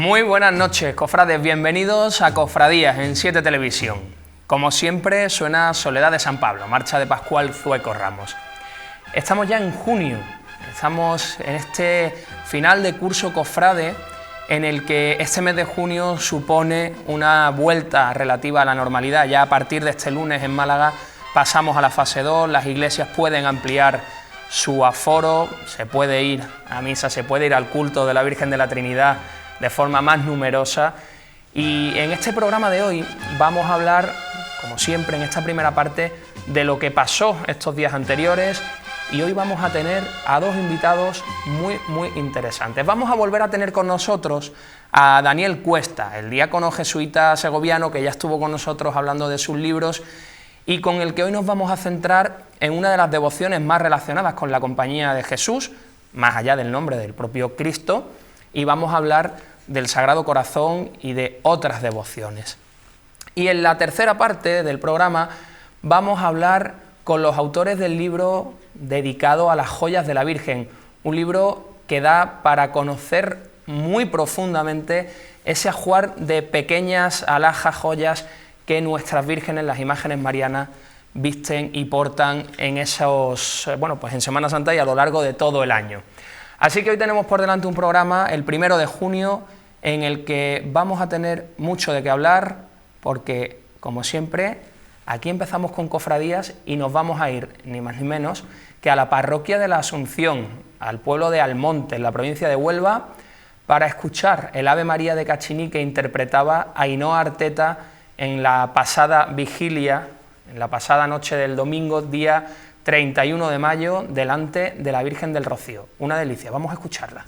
Muy buenas noches, cofrades, bienvenidos a Cofradías en 7 Televisión. Como siempre suena Soledad de San Pablo, marcha de Pascual Zueco Ramos. Estamos ya en junio, estamos en este final de curso cofrade en el que este mes de junio supone una vuelta relativa a la normalidad. Ya a partir de este lunes en Málaga pasamos a la fase 2, las iglesias pueden ampliar su aforo, se puede ir a misa, se puede ir al culto de la Virgen de la Trinidad de forma más numerosa. Y en este programa de hoy vamos a hablar, como siempre en esta primera parte, de lo que pasó estos días anteriores, y hoy vamos a tener a dos invitados muy interesantes. Vamos a volver a tener con nosotros a Daniel Cuesta, el diácono jesuita segoviano que ya estuvo con nosotros hablando de sus libros y con el que hoy nos vamos a centrar en una de las devociones más relacionadas con la compañía de Jesús, más allá del nombre del propio Cristo, y vamos a hablar del Sagrado Corazón y de otras devociones. Y en la tercera parte del programa vamos a hablar con los autores del libro dedicado a las joyas de la Virgen, un libro que da para conocer muy profundamente ese ajuar de pequeñas alhajas, joyas que nuestras vírgenes, las imágenes marianas, visten y portan en esos, pues en Semana Santa y a lo largo de todo el año. Así que hoy tenemos por delante un programa, el 1 de junio, en el que vamos a tener mucho de qué hablar, porque, como siempre, aquí empezamos con cofradías y nos vamos a ir, ni más ni menos, que a la parroquia de la Asunción, al pueblo de Almonte, en la provincia de Huelva, para escuchar el Ave María de Cachiní que interpretaba Ainhoa Arteta en la pasada vigilia, en la pasada noche del domingo, día 31 de mayo, delante de la Virgen del Rocío. Una delicia, vamos a escucharla.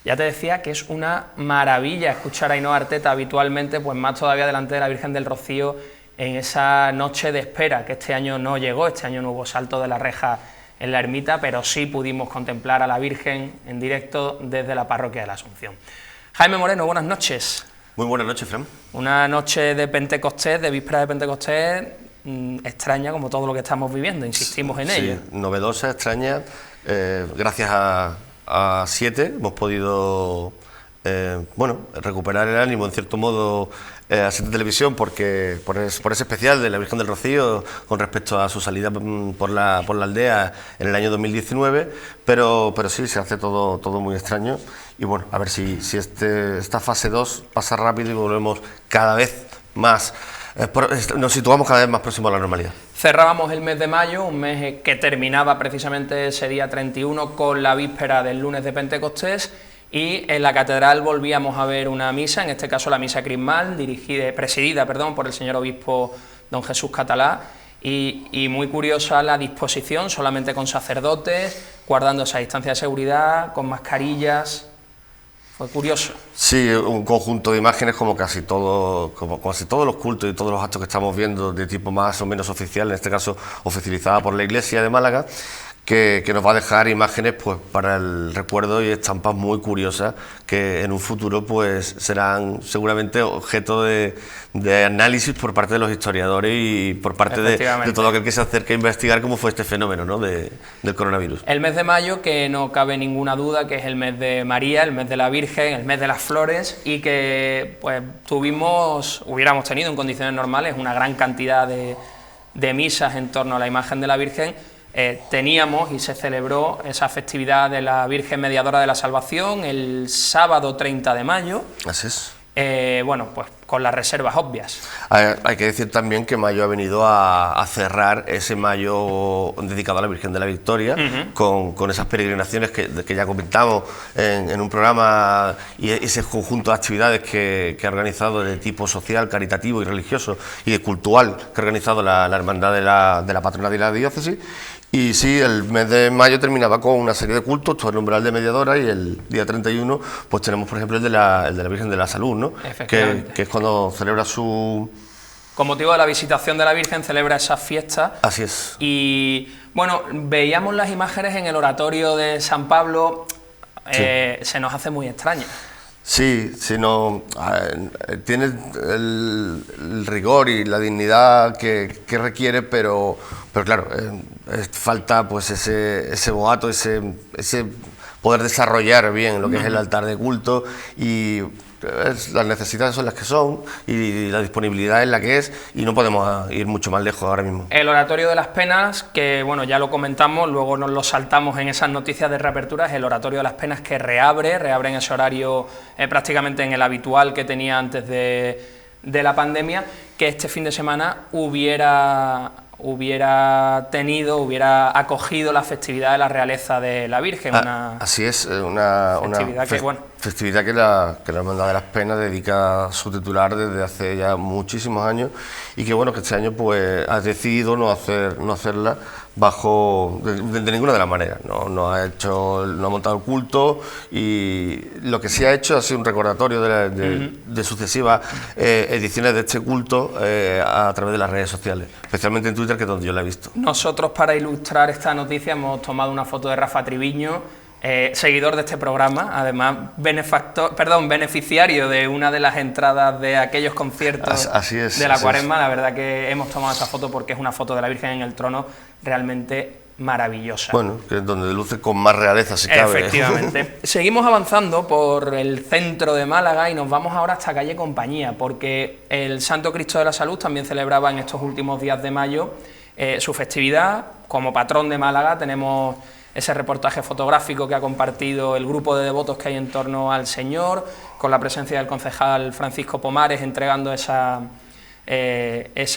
Ya te decía que es una maravilla escuchar a Ainhoa Arteta habitualmente, pues más todavía delante de la Virgen del Rocío, en esa noche de espera, que este año no llegó, este año no hubo salto de la reja en la ermita, pero sí pudimos contemplar a la Virgen en directo desde la parroquia de la Asunción. Jaime Moreno, buenas noches. Muy buenas noches, Fran. Una noche de Pentecostés, de víspera de Pentecostés, extraña como todo lo que estamos viviendo, insistimos en ello. Novedosa, extraña. Gracias a 7 hemos podido recuperar el ánimo, en cierto modo, a 7 Televisión, porque por ese especial de la Virgen del Rocío con respecto a su salida por la aldea en el año 2019, pero sí, se hace todo muy extraño. Y bueno, a ver si esta fase 2 pasa rápido y volvemos cada vez más, nos situamos cada vez más próximos a la normalidad. Cerrábamos el mes de mayo, un mes que terminaba precisamente ese día 31 con la víspera del lunes de Pentecostés, y en la catedral volvíamos a ver una misa, en este caso la misa crismal, presidida por el señor obispo don Jesús Catalá, y muy curiosa la disposición, solamente con sacerdotes, guardando esa distancia de seguridad, con mascarillas. Fue curioso. Sí, un conjunto de imágenes como casi todos los cultos y todos los actos que estamos viendo de tipo más o menos oficial, en este caso oficializada por la Iglesia de Málaga, que nos va a dejar imágenes pues para el recuerdo y estampas muy curiosas que en un futuro pues serán seguramente objeto de análisis por parte de los historiadores y por parte de todo aquel que se acerque a investigar cómo fue este fenómeno, ¿no?, del coronavirus. El mes de mayo, que no cabe ninguna duda que es el mes de María, el mes de la Virgen, el mes de las flores, y que pues hubiéramos tenido en condiciones normales una gran cantidad de misas en torno a la imagen de la Virgen. Teníamos y se celebró esa festividad de la Virgen Mediadora de la Salvación el sábado 30 de mayo. Así es. Pues con las reservas obvias. Hay que decir también que mayo ha venido a cerrar ese mayo dedicado a la Virgen de la Victoria, con esas peregrinaciones que ya comentamos en un programa, y ese conjunto de actividades que ha organizado de tipo social, caritativo y religioso y de cultural que ha organizado la Hermandad de la Patrona de la Diócesis. Y sí, el mes de mayo terminaba con una serie de cultos, todo el umbral de Mediadora, y el día 31 pues tenemos, por ejemplo, el de la Virgen de la Salud, ¿no?, que es cuando celebra su... Con motivo de la visitación de la Virgen celebra esa fiesta. Así es. Y bueno, veíamos las imágenes en el oratorio de San Pablo, sí. Se nos hace muy extraña. Sí, tiene el rigor y la dignidad que requiere, pero claro, falta pues ese boato, ese poder desarrollar bien lo que es el altar de culto, y las necesidades son las que son y la disponibilidad es la que es, y no podemos ir mucho más lejos ahora mismo. El Oratorio de las Penas, que bueno, ya lo comentamos, luego nos lo saltamos en esas noticias de reapertura, es el Oratorio de las Penas que reabre en ese horario prácticamente en el habitual que tenía antes de la pandemia, que este fin de semana hubiera acogido la festividad de la realeza de la Virgen. Así es, una festividad que la Hermandad de las Penas dedica a su titular desde hace ya muchísimos años, y que bueno, que este año pues ha decidido no hacerla de ninguna de las maneras. No ha montado el culto, y lo que sí ha hecho ha sido un recordatorio de sucesivas ediciones de este culto a través de las redes sociales, especialmente en Twitter, que es donde yo la he visto. Nosotros, para ilustrar esta noticia, hemos tomado una foto de Rafa Triviño, seguidor de este programa, además beneficiario de una de las entradas de aquellos conciertos de la Cuaresma. La verdad que hemos tomado esta foto porque es una foto de la Virgen en el trono realmente maravillosa. Bueno, que es donde luce con más realeza, si cabe. Efectivamente. Seguimos avanzando por el centro de Málaga y nos vamos ahora hasta calle Compañía, porque el Santo Cristo de la Salud también celebraba en estos últimos días de mayo su festividad. Como patrón de Málaga tenemos ese reportaje fotográfico que ha compartido el grupo de devotos que hay en torno al Señor, con la presencia del concejal Francisco Pomares entregando esa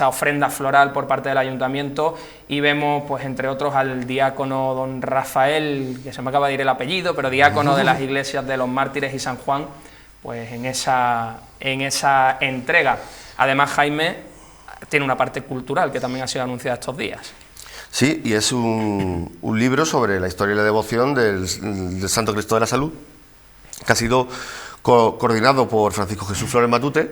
ofrenda floral por parte del ayuntamiento, y vemos pues entre otros al diácono don Rafael, que se me acaba de ir el apellido, pero diácono de las iglesias de los Mártires y San Juan, pues en esa entrega. Además, Jaime tiene una parte cultural que también ha sido anunciada estos días. Sí, y es un libro sobre la historia y la devoción del Santo Cristo de la Salud, que ha sido coordinado por Francisco Jesús Flores Matute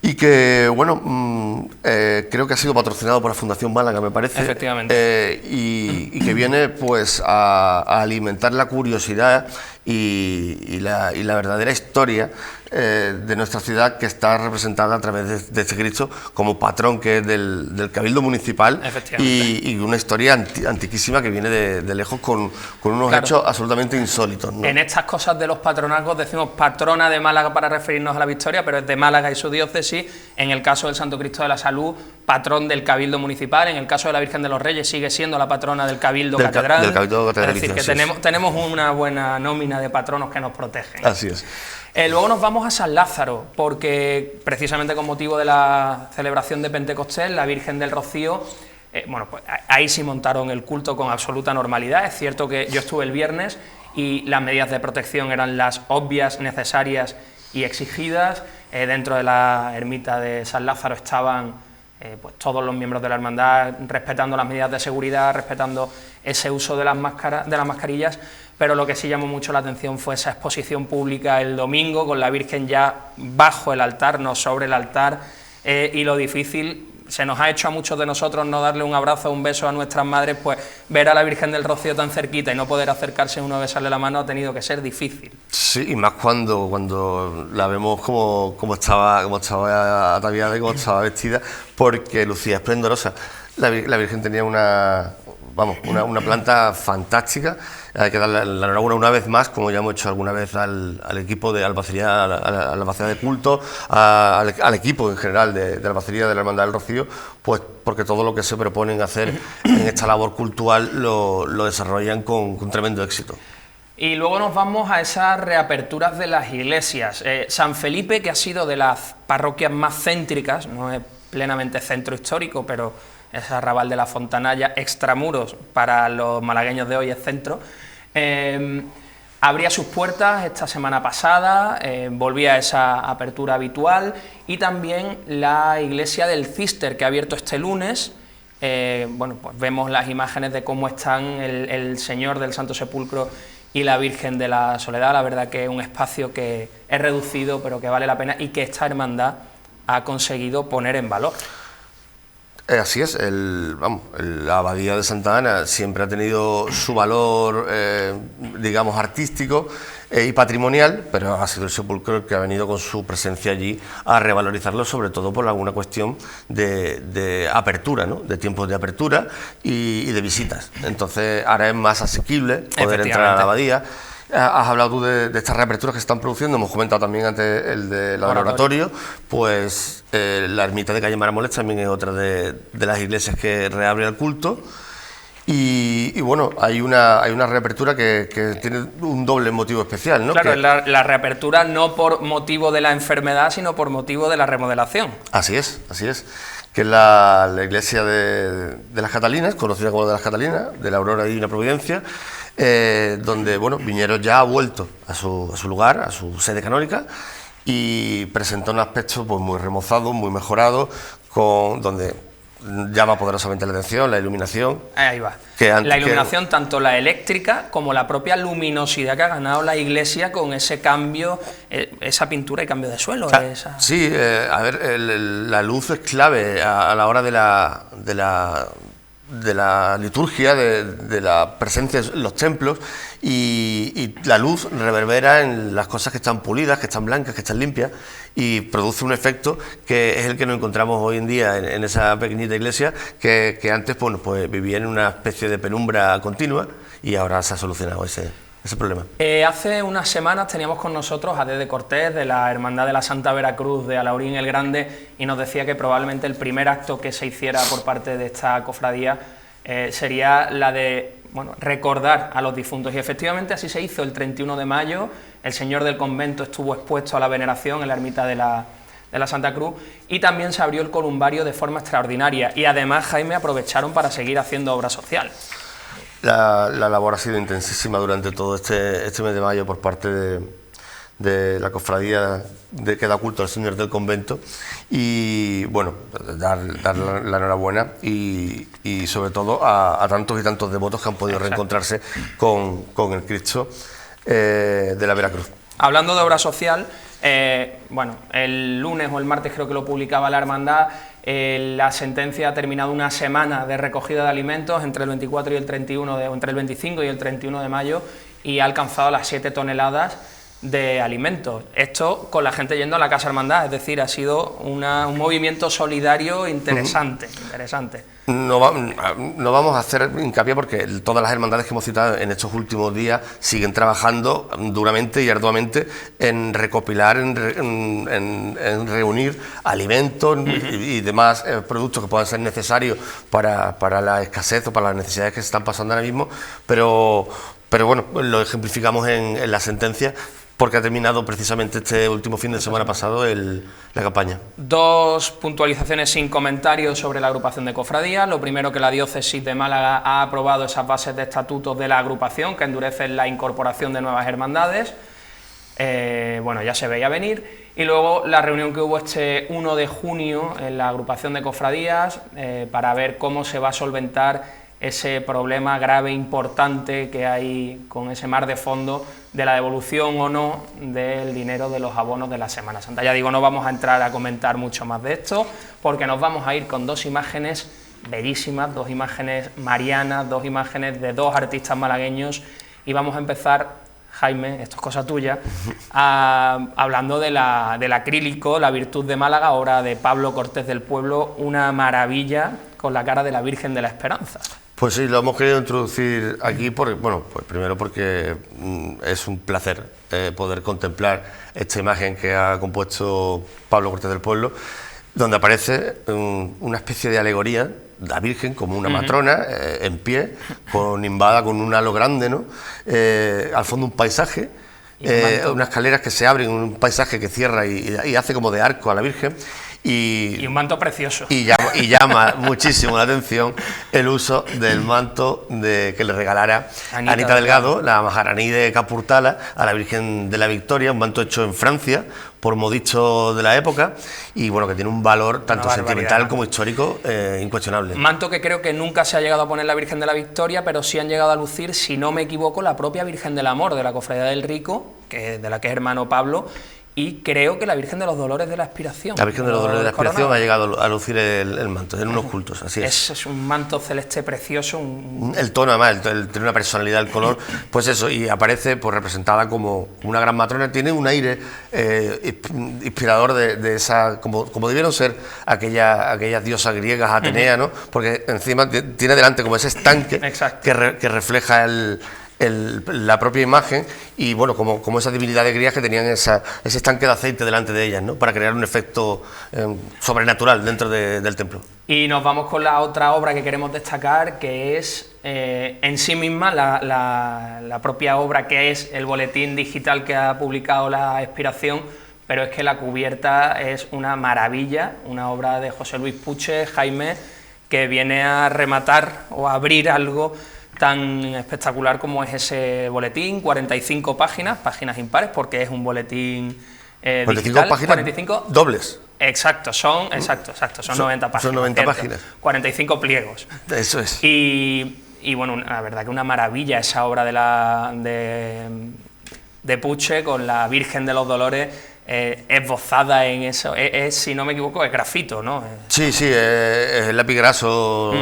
y que, bueno, creo que ha sido patrocinado por la Fundación Málaga, me parece. Efectivamente. Y que viene pues a alimentar la curiosidad y la verdadera historia de nuestra ciudad, que está representada a través de este Cristo como patrón, que es del Cabildo Municipal, y una historia antiquísima que viene de lejos con unos hechos absolutamente insólitos, ¿no? En estas cosas de los patronazgos decimos patrona de Málaga para referirnos a la Victoria, pero es de Málaga y su diócesis. En el caso del Santo Cristo de la Salud, patrón del Cabildo Municipal. En el caso de la Virgen de los Reyes, sigue siendo la patrona del Cabildo Catedral. Del Cabildo Catedralicio. Es decir, que tenemos una buena nómina de patronos que nos protegen. Así es. Luego nos vamos a San Lázaro, porque precisamente con motivo de la celebración de Pentecostés, la Virgen del Rocío, bueno, pues ahí sí montaron el culto con absoluta normalidad. Es cierto que yo estuve el viernes y las medidas de protección eran las obvias, necesarias y exigidas. Dentro de la ermita de San Lázaro estaban pues todos los miembros de la hermandad respetando las medidas de seguridad, respetando ese uso de las mascarillas, pero lo que sí llamó mucho la atención fue esa exposición pública el domingo, con la Virgen ya bajo el altar, no sobre el altar, y lo difícil, se nos ha hecho a muchos de nosotros no darle un abrazo o un beso a nuestras madres, pues ver a la Virgen del Rocío tan cerquita y no poder acercarse uno a besarle la mano ha tenido que ser difícil. Sí, y más cuando la vemos como estaba ataviada y como estaba vestida, porque lucía esplendorosa. La Virgen tenía una planta fantástica. Hay que darle la enhorabuena una vez más, como ya hemos hecho alguna vez al equipo de albacería, a la albacería de culto, al equipo en general de albacería de la Hermandad del Rocío, pues porque todo lo que se proponen hacer en esta labor cultural lo desarrollan con tremendo éxito. Y luego nos vamos a esas reaperturas de las iglesias. San Felipe, que ha sido de las parroquias más céntricas, no es plenamente centro histórico, pero es Arrabal de la Fontanalla, extramuros para los malagueños de hoy es centro, abría sus puertas esta semana pasada, volvía a esa apertura habitual, y también la iglesia del Císter, que ha abierto este lunes. Bueno, pues vemos las imágenes de cómo están el Señor del Santo Sepulcro y la Virgen de la Soledad. La verdad que es un espacio que es reducido, pero que vale la pena y que esta hermandad ha conseguido poner en valor. Así es, la abadía de Santa Ana siempre ha tenido su valor, digamos, artístico y patrimonial, pero ha sido el sepulcro el que ha venido con su presencia allí a revalorizarlo, sobre todo por alguna cuestión de apertura, ¿no? De tiempos de apertura y de visitas. Entonces ahora es más asequible poder entrar a la abadía. Has hablado tú de estas reaperturas que se están produciendo, hemos comentado también antes el del oratorio, pues la ermita de calle Maramoles también es otra de las iglesias que reabre el culto, y bueno, hay una reapertura que tiene un doble motivo especial, ¿no? Claro, la reapertura no por motivo de la enfermedad, sino por motivo de la remodelación. Así es, que es la iglesia de las Catalinas, conocida como de las Catalinas, de la Aurora y la Providencia, donde, bueno, Viñeros ya ha vuelto a su lugar, a su sede canónica, y presenta un aspecto pues muy remozado, muy mejorado, donde llama poderosamente la atención la iluminación. Ahí va. La iluminación, tanto la eléctrica como la propia luminosidad que ha ganado la iglesia con ese cambio, esa pintura y cambio de suelo. Sí, a ver, la luz es clave a la hora de la liturgia, de la presencia en los templos, y la luz reverbera en las cosas que están pulidas, que están blancas, que están limpias, y produce un efecto que es el que nos encontramos hoy en día en esa pequeñita iglesia que antes, bueno, pues vivía en una especie de penumbra continua, y ahora se ha solucionado ese problema. Hace unas semanas teníamos con nosotros a Dede Cortés, de la Hermandad de la Santa Veracruz de Alaurín el Grande, y nos decía que probablemente el primer acto que se hiciera por parte de esta cofradía sería la de, bueno, recordar a los difuntos, y efectivamente así se hizo. El 31 de mayo el Señor del Convento estuvo expuesto a la veneración en la ermita de la Santa Cruz, y también se abrió el columbario de forma extraordinaria, y además, Jaime, aprovecharon para seguir haciendo obra social. La labor ha sido intensísima durante todo este mes de mayo por parte de la cofradía que da culto al Señor del Convento, y bueno, dar la enhorabuena y sobre todo a tantos y tantos devotos que han podido reencontrarse con el Cristo de la Veracruz. Hablando de obra social, bueno, el lunes o el martes creo que lo publicaba la Hermandad, la sentencia ha terminado una semana de recogida de alimentos entre el 24 y el 31 o entre el 25 y el 31 de mayo y ha alcanzado las 7 toneladas de alimentos. Esto con la gente yendo a la Casa Hermandad, es decir, ha sido un movimiento solidario interesante. No vamos a hacer hincapié porque todas las hermandades que hemos citado en estos últimos días siguen trabajando duramente y arduamente en recopilar, en reunir alimentos y demás productos que puedan ser necesarios para la escasez o para las necesidades que se están pasando ahora mismo, pero bueno, lo ejemplificamos en la sentencia, porque ha terminado precisamente este último fin de semana pasado la campaña. 2 puntualizaciones sin comentarios sobre la agrupación de cofradías. Lo primero, que la Diócesis de Málaga ha aprobado esas bases de estatutos de la agrupación que endurecen la incorporación de nuevas hermandades. Bueno, ya se veía venir. Y luego la reunión que hubo este 1 de junio en la agrupación de cofradías para ver cómo se va a solventar ese problema grave, importante que hay con ese mar de fondo de la devolución o no del dinero de los abonos de la Semana Santa. Ya digo, no vamos a entrar a comentar mucho más de esto, porque nos vamos a ir con 2 imágenes bellísimas, 2 imágenes marianas, 2 imágenes de 2 artistas malagueños, y vamos a empezar, Jaime, esto es cosa tuya, hablando del acrílico, La Virtud de Málaga, obra de Pablo Cortés del Pueblo, una maravilla con la cara de la Virgen de la Esperanza. Pues sí, lo hemos querido introducir aquí, pues primero porque es un placer poder contemplar esta imagen que ha compuesto Pablo Cortés del Pueblo, donde aparece una especie de alegoría, la Virgen como una matrona, en pie, nimbada con un halo grande, ¿no? Al fondo un paisaje, unas escaleras que se abren, un paisaje que cierra y hace como de arco a la Virgen. Y un manto precioso. Y llama muchísimo la atención el uso del manto que le regalara Anita Delgado, la majaraní de Capurtala, a la Virgen de la Victoria, un manto hecho en Francia por modichos de la época, y bueno, que tiene un valor tanto sentimental como histórico incuestionable. Manto que creo que nunca se ha llegado a poner la Virgen de la Victoria, pero sí han llegado a lucir, si no me equivoco, la propia Virgen del Amor de la Cofradía del Rico, de la que es hermano Pablo, y creo que la Virgen de los Dolores de la Aspiración. La Virgen de los Dolores de la Aspiración ha llegado a lucir el manto, en unos cultos, así es. Es un manto celeste precioso. El tono, además, tiene una personalidad, el color, pues eso, y aparece pues representada como una gran matrona, tiene un aire inspirador de esa, como debieron ser aquellas diosas griegas, Atenea, ¿no? Porque encima tiene delante como ese estanque que refleja la propia imagen, y bueno, como esas divinidades griegas que tenían ese estanque de aceite delante de ellas, ¿no? Para crear un efecto sobrenatural dentro del templo. Y nos vamos con la otra obra que queremos destacar, que es en sí misma la propia obra, que es el boletín digital que ha publicado la Expiración, pero es que la cubierta es una maravilla, una obra de José Luis Puche, Jaime, que viene a rematar o a abrir algo tan espectacular como es ese boletín, 45 páginas impares, porque es un boletín 45 digital, páginas 45 dobles. Exacto, son 90 páginas. Son 90 páginas. 45 pliegos. Eso es. Y bueno, la verdad que una maravilla esa obra de Puche, con la Virgen de los Dolores esbozada en eso. Si no me equivoco, es grafito, ¿no? Sí, es lápiz graso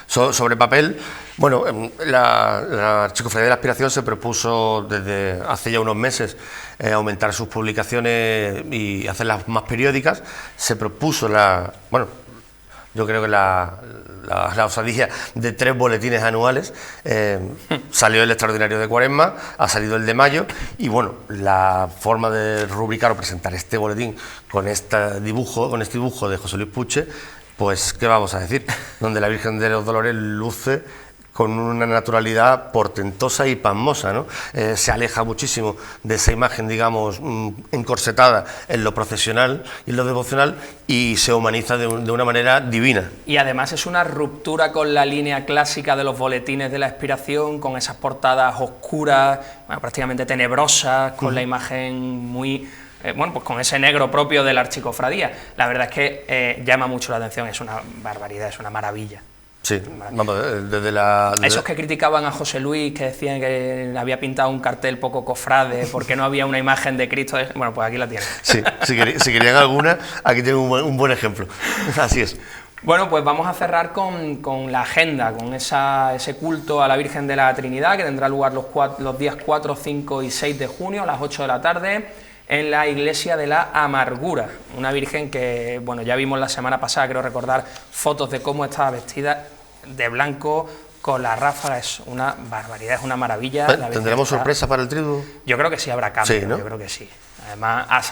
sobre papel. Bueno, la Archicofradía de la Aspiración se propuso desde hace ya unos meses aumentar sus publicaciones y hacerlas más periódicas. Se propuso yo creo que la osadía de 3 boletines anuales. Salió el extraordinario de Cuaresma, ha salido el de mayo, y bueno, la forma de rubricar o presentar este boletín con este dibujo de José Luis Puche, pues qué vamos a decir, donde la Virgen de los Dolores luce con una naturalidad portentosa y pasmosa, ¿no? Se aleja muchísimo de esa imagen, digamos, encorsetada en lo procesional y en lo devocional, y se humaniza de una manera divina. Y además es una ruptura con la línea clásica de los boletines de la Expiración, con esas portadas oscuras, prácticamente tenebrosas, con la imagen muy... pues con ese negro propio de la archicofradía. La verdad es que llama mucho la atención, es una barbaridad, es una maravilla. Sí, vamos, Esos que criticaban a José Luis, que decían que había pintado un cartel poco cofrade porque no había una imagen de Cristo, bueno, pues aquí la tienen. Sí, si querían alguna, aquí tienen un buen ejemplo. Así es. Bueno, pues vamos a cerrar con la agenda, con ese culto a la Virgen de la Trinidad, que tendrá lugar los días 4, 5 y 6 de junio a las 8 de la tarde en la Iglesia de la Amargura. Una Virgen que, bueno, ya vimos la semana pasada, creo recordar, fotos de cómo estaba vestida de blanco, con la ráfaga. Es una barbaridad, es una maravilla. ¿Tendremos sorpresa para el triduo? Yo creo que sí habrá cambio, sí, ¿no? Yo creo que sí. Además, a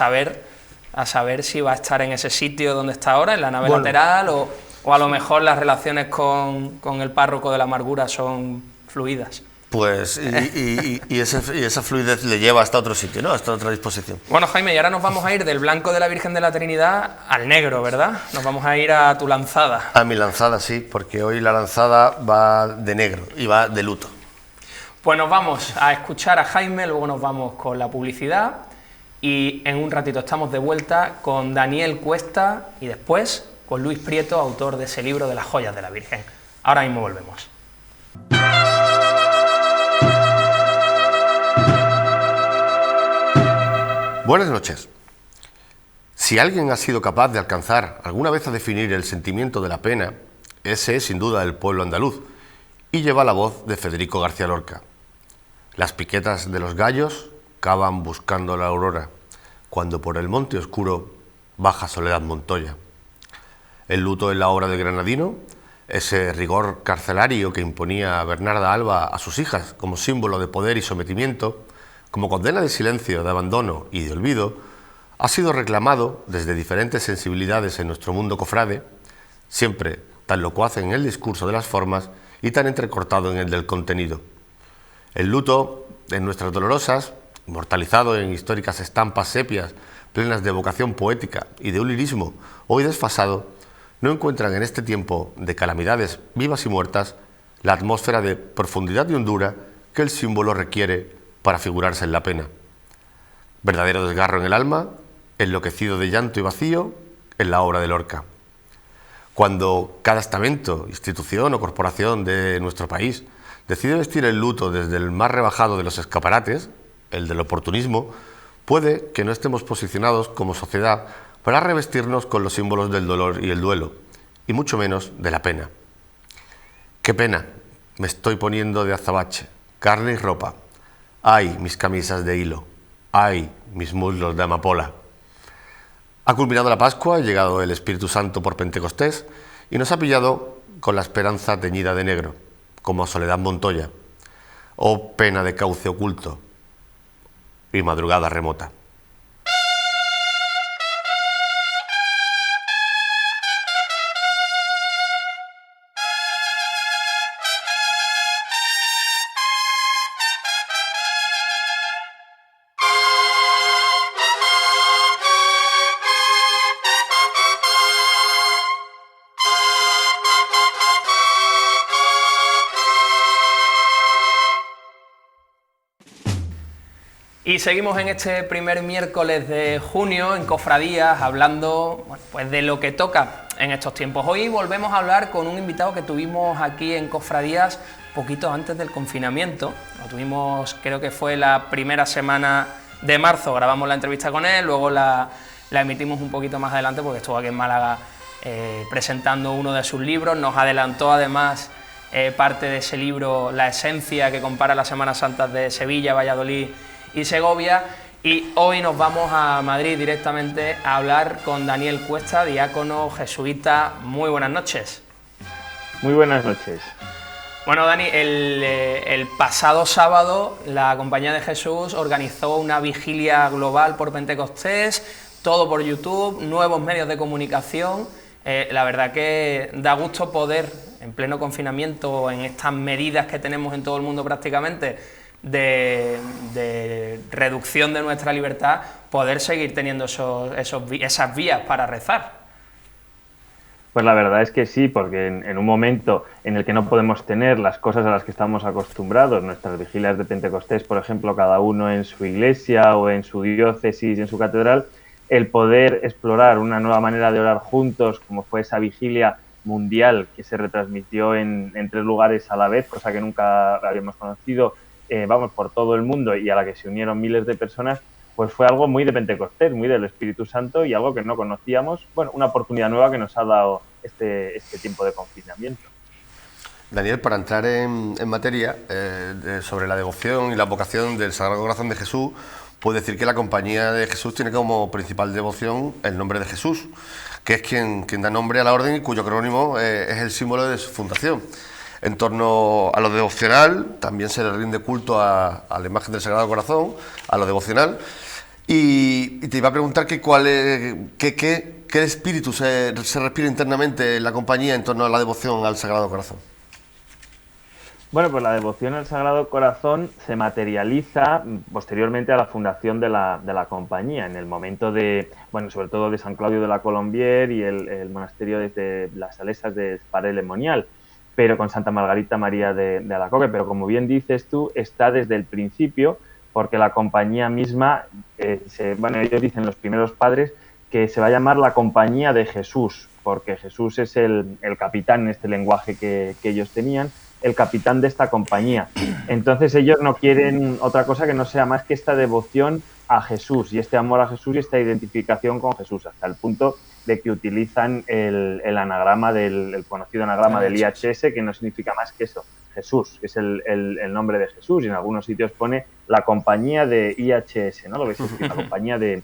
saber si va a estar en ese sitio donde está ahora, en la nave lateral, o a lo mejor las relaciones con el párroco de la Amargura son fluidas. Pues, y esa fluidez le lleva hasta otro sitio, ¿no? Hasta otra disposición. Bueno, Jaime, y ahora nos vamos a ir del blanco de la Virgen de la Trinidad al negro, ¿verdad? Nos vamos a ir a tu lanzada. A mi lanzada, sí, porque hoy la lanzada va de negro y va de luto. Pues nos vamos a escuchar a Jaime, luego nos vamos con la publicidad y en un ratito estamos de vuelta con Daniel Cuesta y después con Luis Prieto, autor de ese libro de las joyas de la Virgen. Ahora mismo volvemos. Buenas noches. Si alguien ha sido capaz de alcanzar alguna vez a definir el sentimiento de la pena, ese es sin duda el pueblo andaluz, y lleva la voz de Federico García Lorca. Las piquetas de los gallos cavan buscando la aurora, cuando por el monte oscuro baja Soledad Montoya. El luto en la obra del Granadino, ese rigor carcelario que imponía Bernarda Alba a sus hijas como símbolo de poder y sometimiento, como condena de silencio, de abandono y de olvido, ha sido reclamado desde diferentes sensibilidades en nuestro mundo cofrade, siempre tan locuaz en el discurso de las formas y tan entrecortado en el del contenido. El luto, en nuestras dolorosas, inmortalizado en históricas estampas sepias, plenas de vocación poética y de un lirismo hoy desfasado, no encuentran en este tiempo de calamidades vivas y muertas la atmósfera de profundidad y hondura que el símbolo requiere para figurarse en la pena. Verdadero desgarro en el alma, enloquecido de llanto y vacío en la obra de Lorca. Cuando cada estamento, institución o corporación de nuestro país decide vestir el luto desde el más rebajado de los escaparates, el del oportunismo, puede que no estemos posicionados como sociedad para revestirnos con los símbolos del dolor y el duelo, y mucho menos de la pena. ¡Qué pena! Me estoy poniendo de azabache, carne y ropa. ¡Ay, mis camisas de hilo! ¡Ay, mis muslos de amapola! Ha culminado la Pascua, ha llegado el Espíritu Santo por Pentecostés y nos ha pillado con la esperanza teñida de negro, como a Soledad Montoya. ¡Oh, pena de cauce oculto y madrugada remota! Y seguimos en este primer miércoles de junio en Cofradías, hablando pues de lo que toca en estos tiempos. Hoy volvemos a hablar con un invitado que tuvimos aquí en Cofradías poquito antes del confinamiento. Lo tuvimos, creo que fue la primera semana de marzo, grabamos la entrevista con él, luego la emitimos un poquito más adelante porque estuvo aquí en Málaga presentando uno de sus libros. Nos adelantó además parte de ese libro, La Esencia, que compara las Semanas Santas de Sevilla, Valladolid y Segovia, y hoy nos vamos a Madrid directamente a hablar con Daniel Cuesta, diácono jesuita. Muy buenas noches. Muy buenas noches. Bueno, Dani, el pasado sábado la Compañía de Jesús organizó una vigilia global por Pentecostés, todo por YouTube, nuevos medios de comunicación. La verdad que da gusto poder, en pleno confinamiento, en estas medidas que tenemos en todo el mundo prácticamente, de reducción de nuestra libertad, poder seguir teniendo esas vías para rezar. Pues la verdad es que sí, porque en un momento en el que no podemos tener las cosas a las que estamos acostumbrados, nuestras vigilias de Pentecostés, por ejemplo, cada uno en su iglesia o en su diócesis, en su catedral, el poder explorar una nueva manera de orar juntos, como fue esa vigilia mundial que se retransmitió en 3 lugares a la vez, cosa que nunca habíamos conocido, por todo el mundo, y a la que se unieron miles de personas, pues fue algo muy de Pentecostés, muy del Espíritu Santo y algo que no conocíamos. Bueno, una oportunidad nueva que nos ha dado este tiempo de confinamiento. Daniel, para entrar en materia sobre la devoción y la vocación del Sagrado Corazón de Jesús, puedo decir que la Compañía de Jesús tiene como principal devoción el nombre de Jesús, que es quien da nombre a la orden y cuyo acrónimo es el símbolo de su fundación. En torno a lo devocional, también se le rinde culto a la imagen del Sagrado Corazón, a lo devocional. Y te iba a preguntar qué espíritu se respira internamente en la Compañía en torno a la devoción al Sagrado Corazón. Bueno, pues la devoción al Sagrado Corazón se materializa posteriormente a la fundación de la Compañía, en el momento sobre todo de San Claudio de la Colombière y el monasterio de las Salesas de Sparé-le-Monial, pero con Santa Margarita María de Alacoque. Pero como bien dices tú, está desde el principio, porque la Compañía misma, ellos dicen, los primeros padres, que se va a llamar la Compañía de Jesús, porque Jesús es el capitán en este lenguaje que ellos tenían, el capitán de esta compañía. Entonces ellos no quieren otra cosa que no sea más que esta devoción a Jesús y este amor a Jesús y esta identificación con Jesús, hasta el punto de que utilizan el anagrama el conocido anagrama del IHS, que no significa más que eso, Jesús, que es el nombre de Jesús, y en algunos sitios pone la Compañía de IHS, ¿no? Lo veis, la Compañía de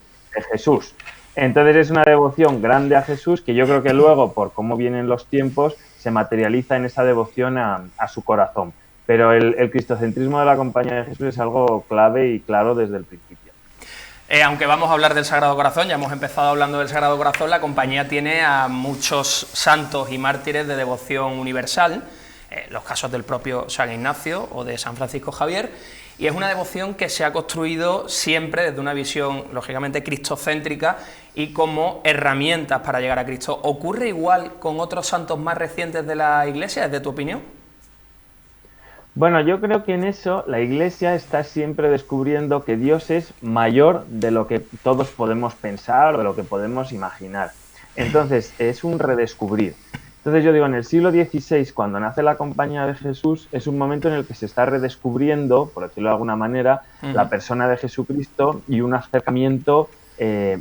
Jesús. Entonces es una devoción grande a Jesús que yo creo que luego, por cómo vienen los tiempos, se materializa en esa devoción a su corazón. Pero el cristocentrismo de la Compañía de Jesús es algo clave y claro desde el principio. Aunque vamos a hablar del Sagrado Corazón, ya hemos empezado hablando del Sagrado Corazón, la Compañía tiene a muchos santos y mártires de devoción universal, los casos del propio San Ignacio o de San Francisco Javier, y es una devoción que se ha construido siempre desde una visión, lógicamente, cristocéntrica y como herramientas para llegar a Cristo. ¿Ocurre igual con otros santos más recientes de la Iglesia, desde tu opinión? Bueno, yo creo que en eso la Iglesia está siempre descubriendo que Dios es mayor de lo que todos podemos pensar o de lo que podemos imaginar. Entonces, es un redescubrir. Entonces yo digo, en el siglo XVI, cuando nace la Compañía de Jesús, es un momento en el que se está redescubriendo, por decirlo de alguna manera, la persona de Jesucristo y un acercamiento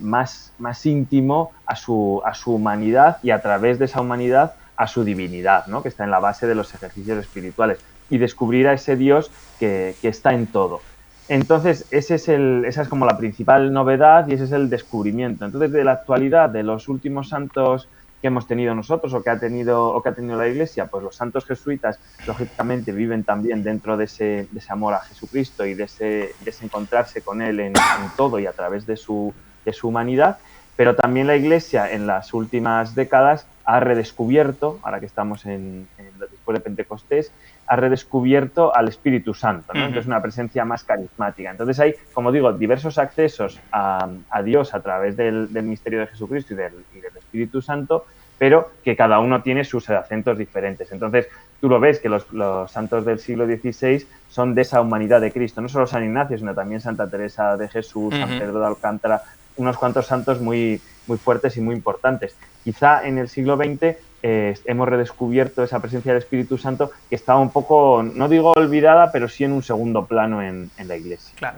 más íntimo a su humanidad y a través de esa humanidad a su divinidad, ¿no? Que está en la base de los ejercicios espirituales, y descubrir a ese Dios que está en todo. Entonces, esa es como la principal novedad y ese es el descubrimiento. Entonces, de la actualidad, de los últimos santos que hemos tenido nosotros o que ha tenido la Iglesia, pues los santos jesuitas lógicamente viven también dentro de ese amor a Jesucristo y de ese encontrarse con Él en todo y a través de su humanidad, pero también la Iglesia en las últimas décadas ha redescubierto, ahora que estamos después de Pentecostés, ha redescubierto al Espíritu Santo, ¿no? Entonces una presencia más carismática. Entonces hay, como digo, diversos accesos a Dios a través del misterio de Jesucristo y del Espíritu Santo, pero que cada uno tiene sus acentos diferentes. Entonces tú lo ves que los santos del siglo XVI son de esa humanidad de Cristo, no solo San Ignacio, sino también Santa Teresa de Jesús, San Pedro de Alcántara, unos cuantos santos muy, muy fuertes y muy importantes. Quizá en el siglo XX hemos redescubierto esa presencia del Espíritu Santo que estaba un poco, no digo olvidada, pero sí en un segundo plano en la Iglesia. Claro.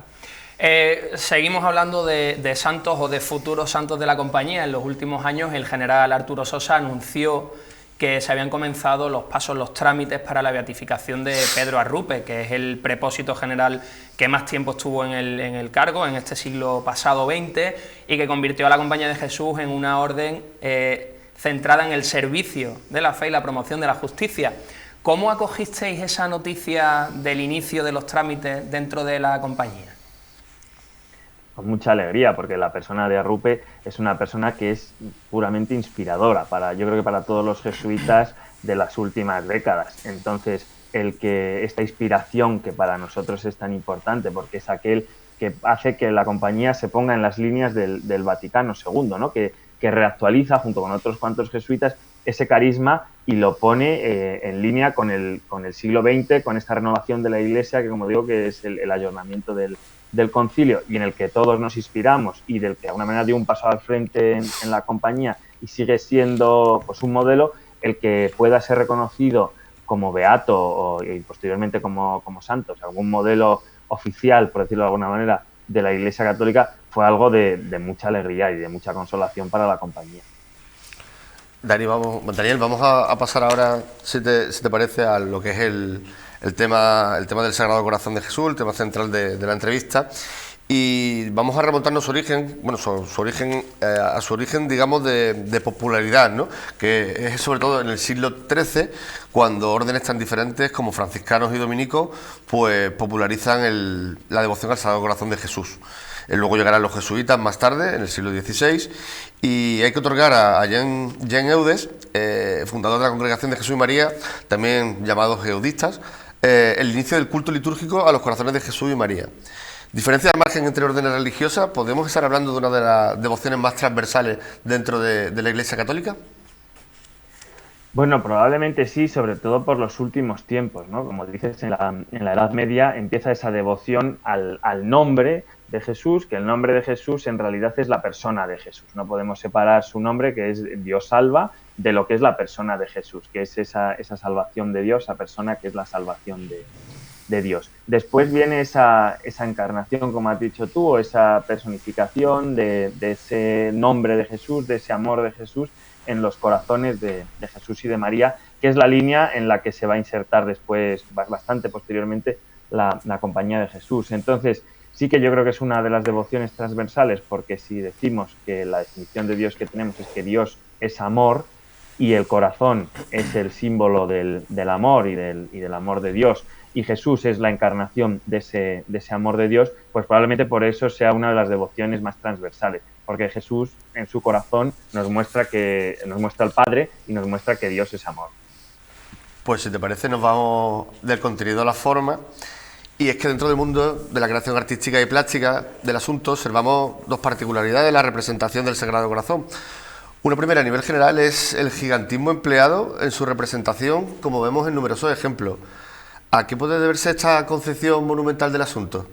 Seguimos hablando de santos o de futuros santos de la Compañía. En los últimos años el general Arturo Sosa anunció que se habían comenzado los trámites para la beatificación de Pedro Arrupe, que es el prepósito general que más tiempo estuvo en el cargo, en este siglo pasado XX, y que convirtió a la Compañía de Jesús en una orden centrada en el servicio de la fe y la promoción de la justicia. ¿Cómo acogisteis esa noticia del inicio de los trámites dentro de la Compañía? Con mucha alegría, porque la persona de Arrupe es una persona que es puramente inspiradora, yo creo que para todos los jesuitas de las últimas décadas. Entonces, esta inspiración que para nosotros es tan importante, porque es aquel que hace que la Compañía se ponga en las líneas del Vaticano II, ¿no? Que reactualiza, junto con otros cuantos jesuitas, ese carisma y lo pone en línea con el siglo XX, con esta renovación de la Iglesia, que como digo, que es el ayornamiento del concilio y en el que todos nos inspiramos y del que de alguna manera dio un paso al frente en la Compañía y sigue siendo pues un modelo, el que pueda ser reconocido como beato y posteriormente como santo, o sea, algún modelo oficial, por decirlo de alguna manera, de la Iglesia Católica, fue algo de mucha alegría y de mucha consolación para la compañía. Daniel, vamos a pasar ahora, si te parece, a lo que es el tema del Sagrado Corazón de Jesús, el tema central de la entrevista. Y vamos a remontarnos a su origen, digamos, de popularidad, ¿no? Que es sobre todo en el siglo XIII, cuando órdenes tan diferentes como franciscanos y dominicos, pues popularizan la devoción al Sagrado Corazón de Jesús. Luego llegarán los jesuitas más tarde, en el siglo XVI, y hay que otorgar a Jean Eudes, fundador de la Congregación de Jesús y María, también llamados eudistas, el inicio del culto litúrgico a los corazones de Jesús y María. Diferencia de margen entre órdenes religiosas, ¿podemos estar hablando de una de las devociones más transversales dentro de la Iglesia Católica? Bueno, probablemente sí, sobre todo por los últimos tiempos, ¿no? Como dices, en la Edad Media empieza esa devoción al nombre de Jesús, que el nombre de Jesús en realidad es la persona de Jesús. No podemos separar su nombre, que es Dios salva, de lo que es la persona de Jesús, que es esa salvación de Dios, esa persona que es la salvación de Dios. Después viene esa encarnación, como has dicho tú, o esa personificación de ese nombre de Jesús, de ese amor de Jesús en los corazones de Jesús y de María, que es la línea en la que se va a insertar después, bastante posteriormente, la Compañía de Jesús. Entonces, sí que yo creo que es una de las devociones transversales, porque si decimos que la definición de Dios que tenemos es que Dios es amor y el corazón es el símbolo del amor y del amor de Dios, y Jesús es la encarnación de ese amor de Dios, pues probablemente por eso sea una de las devociones más transversales, porque Jesús en su corazón nos muestra al Padre y nos muestra que Dios es amor. Pues si te parece nos vamos del contenido a la forma, y es que dentro del mundo de la creación artística y plástica del asunto observamos dos particularidades de la representación del Sagrado Corazón. Una primera, a nivel general, es el gigantismo empleado en su representación, como vemos en numerosos ejemplos. ¿A qué puede deberse esta concepción monumental del asunto?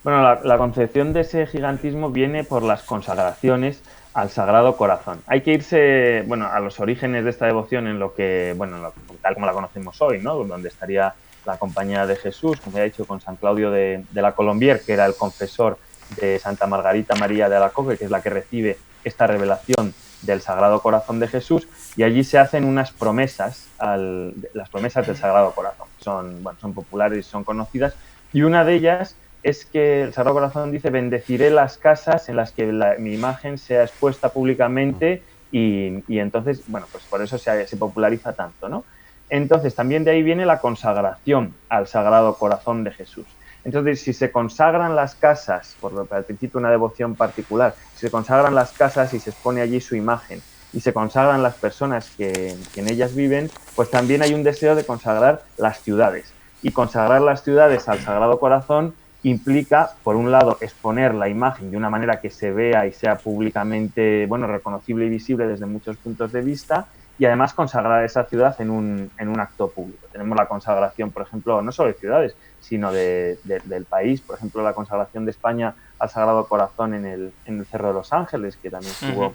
Bueno, la concepción de ese gigantismo viene por las consagraciones al Sagrado Corazón. Hay que irse, a los orígenes de esta devoción en lo que, tal como la conocemos hoy, ¿no? Donde estaría la Compañía de Jesús, como ya he dicho, con San Claudio de la Colombière, que era el confesor de Santa Margarita María de Alacoque, que es la que recibe esta revelación del Sagrado Corazón de Jesús, y allí se hacen unas promesas, las promesas del Sagrado Corazón. Son populares y son conocidas, y una de ellas es que el Sagrado Corazón dice: bendeciré las casas en las que mi imagen sea expuesta públicamente, y entonces, pues por eso se populariza tanto, ¿no? Entonces, también de ahí viene la consagración al Sagrado Corazón de Jesús. Entonces, si se consagran las casas, al principio una devoción particular, si se consagran las casas y se expone allí su imagen, y se consagran las personas que en ellas viven, pues también hay un deseo de consagrar las ciudades. Y consagrar las ciudades al Sagrado Corazón implica, por un lado, exponer la imagen de una manera que se vea y sea públicamente, reconocible y visible desde muchos puntos de vista, y además consagrar esa ciudad en un acto público. Tenemos la consagración, por ejemplo, no solo de ciudades, sino del país. Por ejemplo, la consagración de España al Sagrado Corazón en el Cerro de los Ángeles, que también estuvo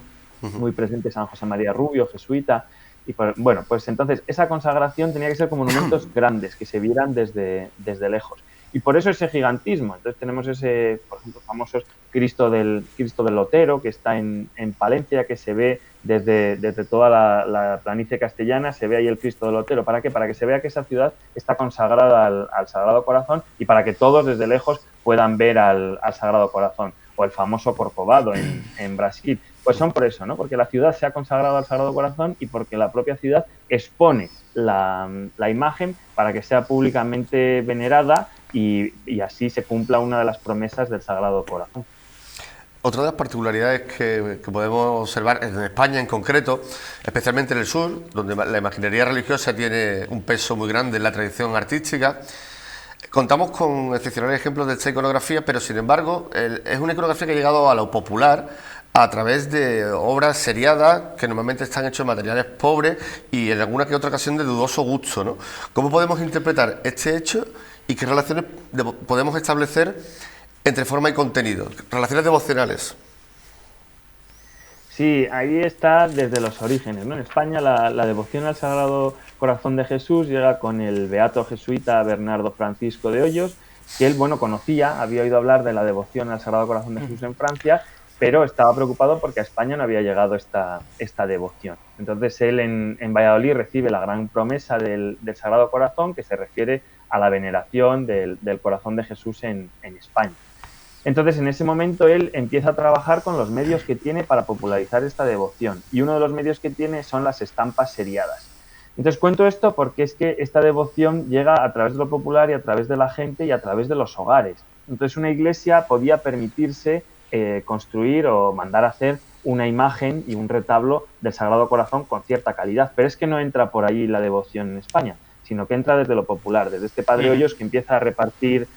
muy presente San José María Rubio, jesuita. Y pues entonces esa consagración tenía que ser con monumentos grandes, que se vieran desde lejos. Y por eso ese gigantismo. Entonces tenemos ese, por ejemplo, famoso Cristo del Lotero, que está en Palencia, que se ve desde toda la planicie castellana, se ve ahí el Cristo del Lotero. ¿Para qué? Para que se vea que esa ciudad está consagrada al Sagrado Corazón, y para que todos desde lejos puedan ver al Sagrado Corazón. O el famoso Corcovado en Brasil. Pues son por eso, ¿no? Porque la ciudad se ha consagrado al Sagrado Corazón y porque la propia ciudad expone la imagen para que sea públicamente venerada y así se cumpla una de las promesas del Sagrado Corazón. Otra de las particularidades que podemos observar en España en concreto, especialmente en el sur, donde la imaginería religiosa tiene un peso muy grande en la tradición artística, contamos con excepcionales ejemplos de esta iconografía, pero sin embargo es una iconografía que ha llegado a lo popular a través de obras seriadas que normalmente están hechas de materiales pobres y en alguna que otra ocasión de dudoso gusto, ¿no? ¿Cómo podemos interpretar este hecho y qué relaciones podemos establecer entre forma y contenido? Relaciones devocionales. Sí, ahí está desde los orígenes, ¿no? En España la devoción al Sagrado Corazón de Jesús llega con el beato jesuita Bernardo Francisco de Hoyos, que él, bueno, conocía, había oído hablar de la devoción al Sagrado Corazón de Jesús en Francia, pero estaba preocupado porque a España no había llegado esta devoción. Entonces él en Valladolid recibe la gran promesa del Sagrado Corazón, que se refiere a la veneración del Corazón de Jesús en España. Entonces, en ese momento, él empieza a trabajar con los medios que tiene para popularizar esta devoción. Y uno de los medios que tiene son las estampas seriadas. Entonces, cuento esto porque es que esta devoción llega a través de lo popular y a través de la gente y a través de los hogares. Entonces, una iglesia podía permitirse construir o mandar a hacer una imagen y un retablo del Sagrado Corazón con cierta calidad. Pero es que no entra por ahí la devoción en España, sino que entra desde lo popular, desde este Padre Hoyos que empieza a repartir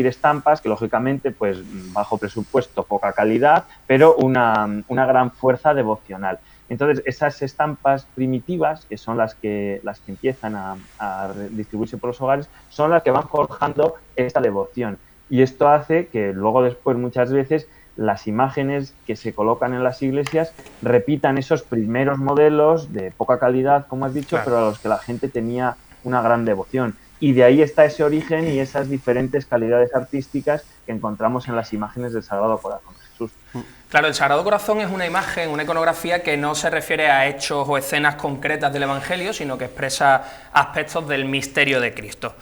estampas que, lógicamente, pues bajo presupuesto, poca calidad, pero una gran fuerza devocional. Entonces, esas estampas primitivas, que son las que empiezan a distribuirse por los hogares, son las que van forjando esta devoción. Y esto hace que luego después, muchas veces, las imágenes que se colocan en las iglesias repitan esos primeros modelos de poca calidad, como has dicho, claro, pero a los que la gente tenía una gran devoción. Y de ahí está ese origen y esas diferentes calidades artísticas que encontramos en las imágenes del Sagrado Corazón de Jesús. Claro, el Sagrado Corazón es una imagen, una iconografía que no se refiere a hechos o escenas concretas del Evangelio, sino que expresa aspectos del misterio de Cristo.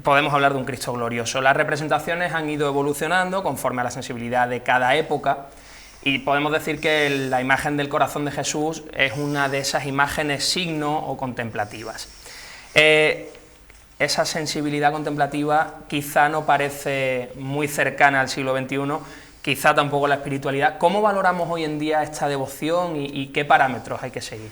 Podemos hablar de un Cristo glorioso. Las representaciones han ido evolucionando conforme a la sensibilidad de cada época, y podemos decir que la imagen del Corazón de Jesús es una de esas imágenes signo o contemplativas. Esa sensibilidad contemplativa quizá no parece muy cercana al siglo XXI, quizá tampoco la espiritualidad. ¿Cómo valoramos hoy en día esta devoción y qué parámetros hay que seguir?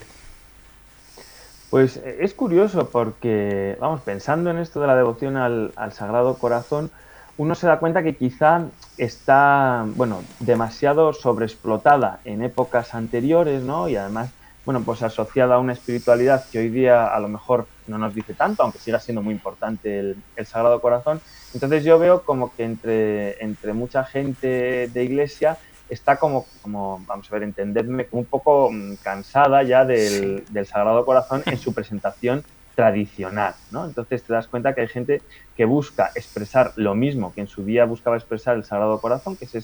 Pues es curioso porque, vamos, pensando en esto de la devoción al Sagrado Corazón, uno se da cuenta que quizá está, bueno, demasiado sobreexplotada en épocas anteriores, ¿no? Y además, bueno, pues asociada a una espiritualidad que hoy día a lo mejor no nos dice tanto, aunque siga siendo muy importante el Sagrado Corazón. Entonces yo veo como que entre mucha gente de iglesia está como vamos a ver, entenderme, un poco cansada ya del Sagrado Corazón en su presentación tradicional, ¿no? Entonces te das cuenta que hay gente que busca expresar lo mismo que en su día buscaba expresar el Sagrado Corazón, que es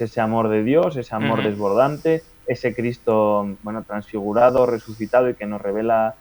ese amor de Dios, ese amor desbordante, ese Cristo, bueno, transfigurado, resucitado y que nos revela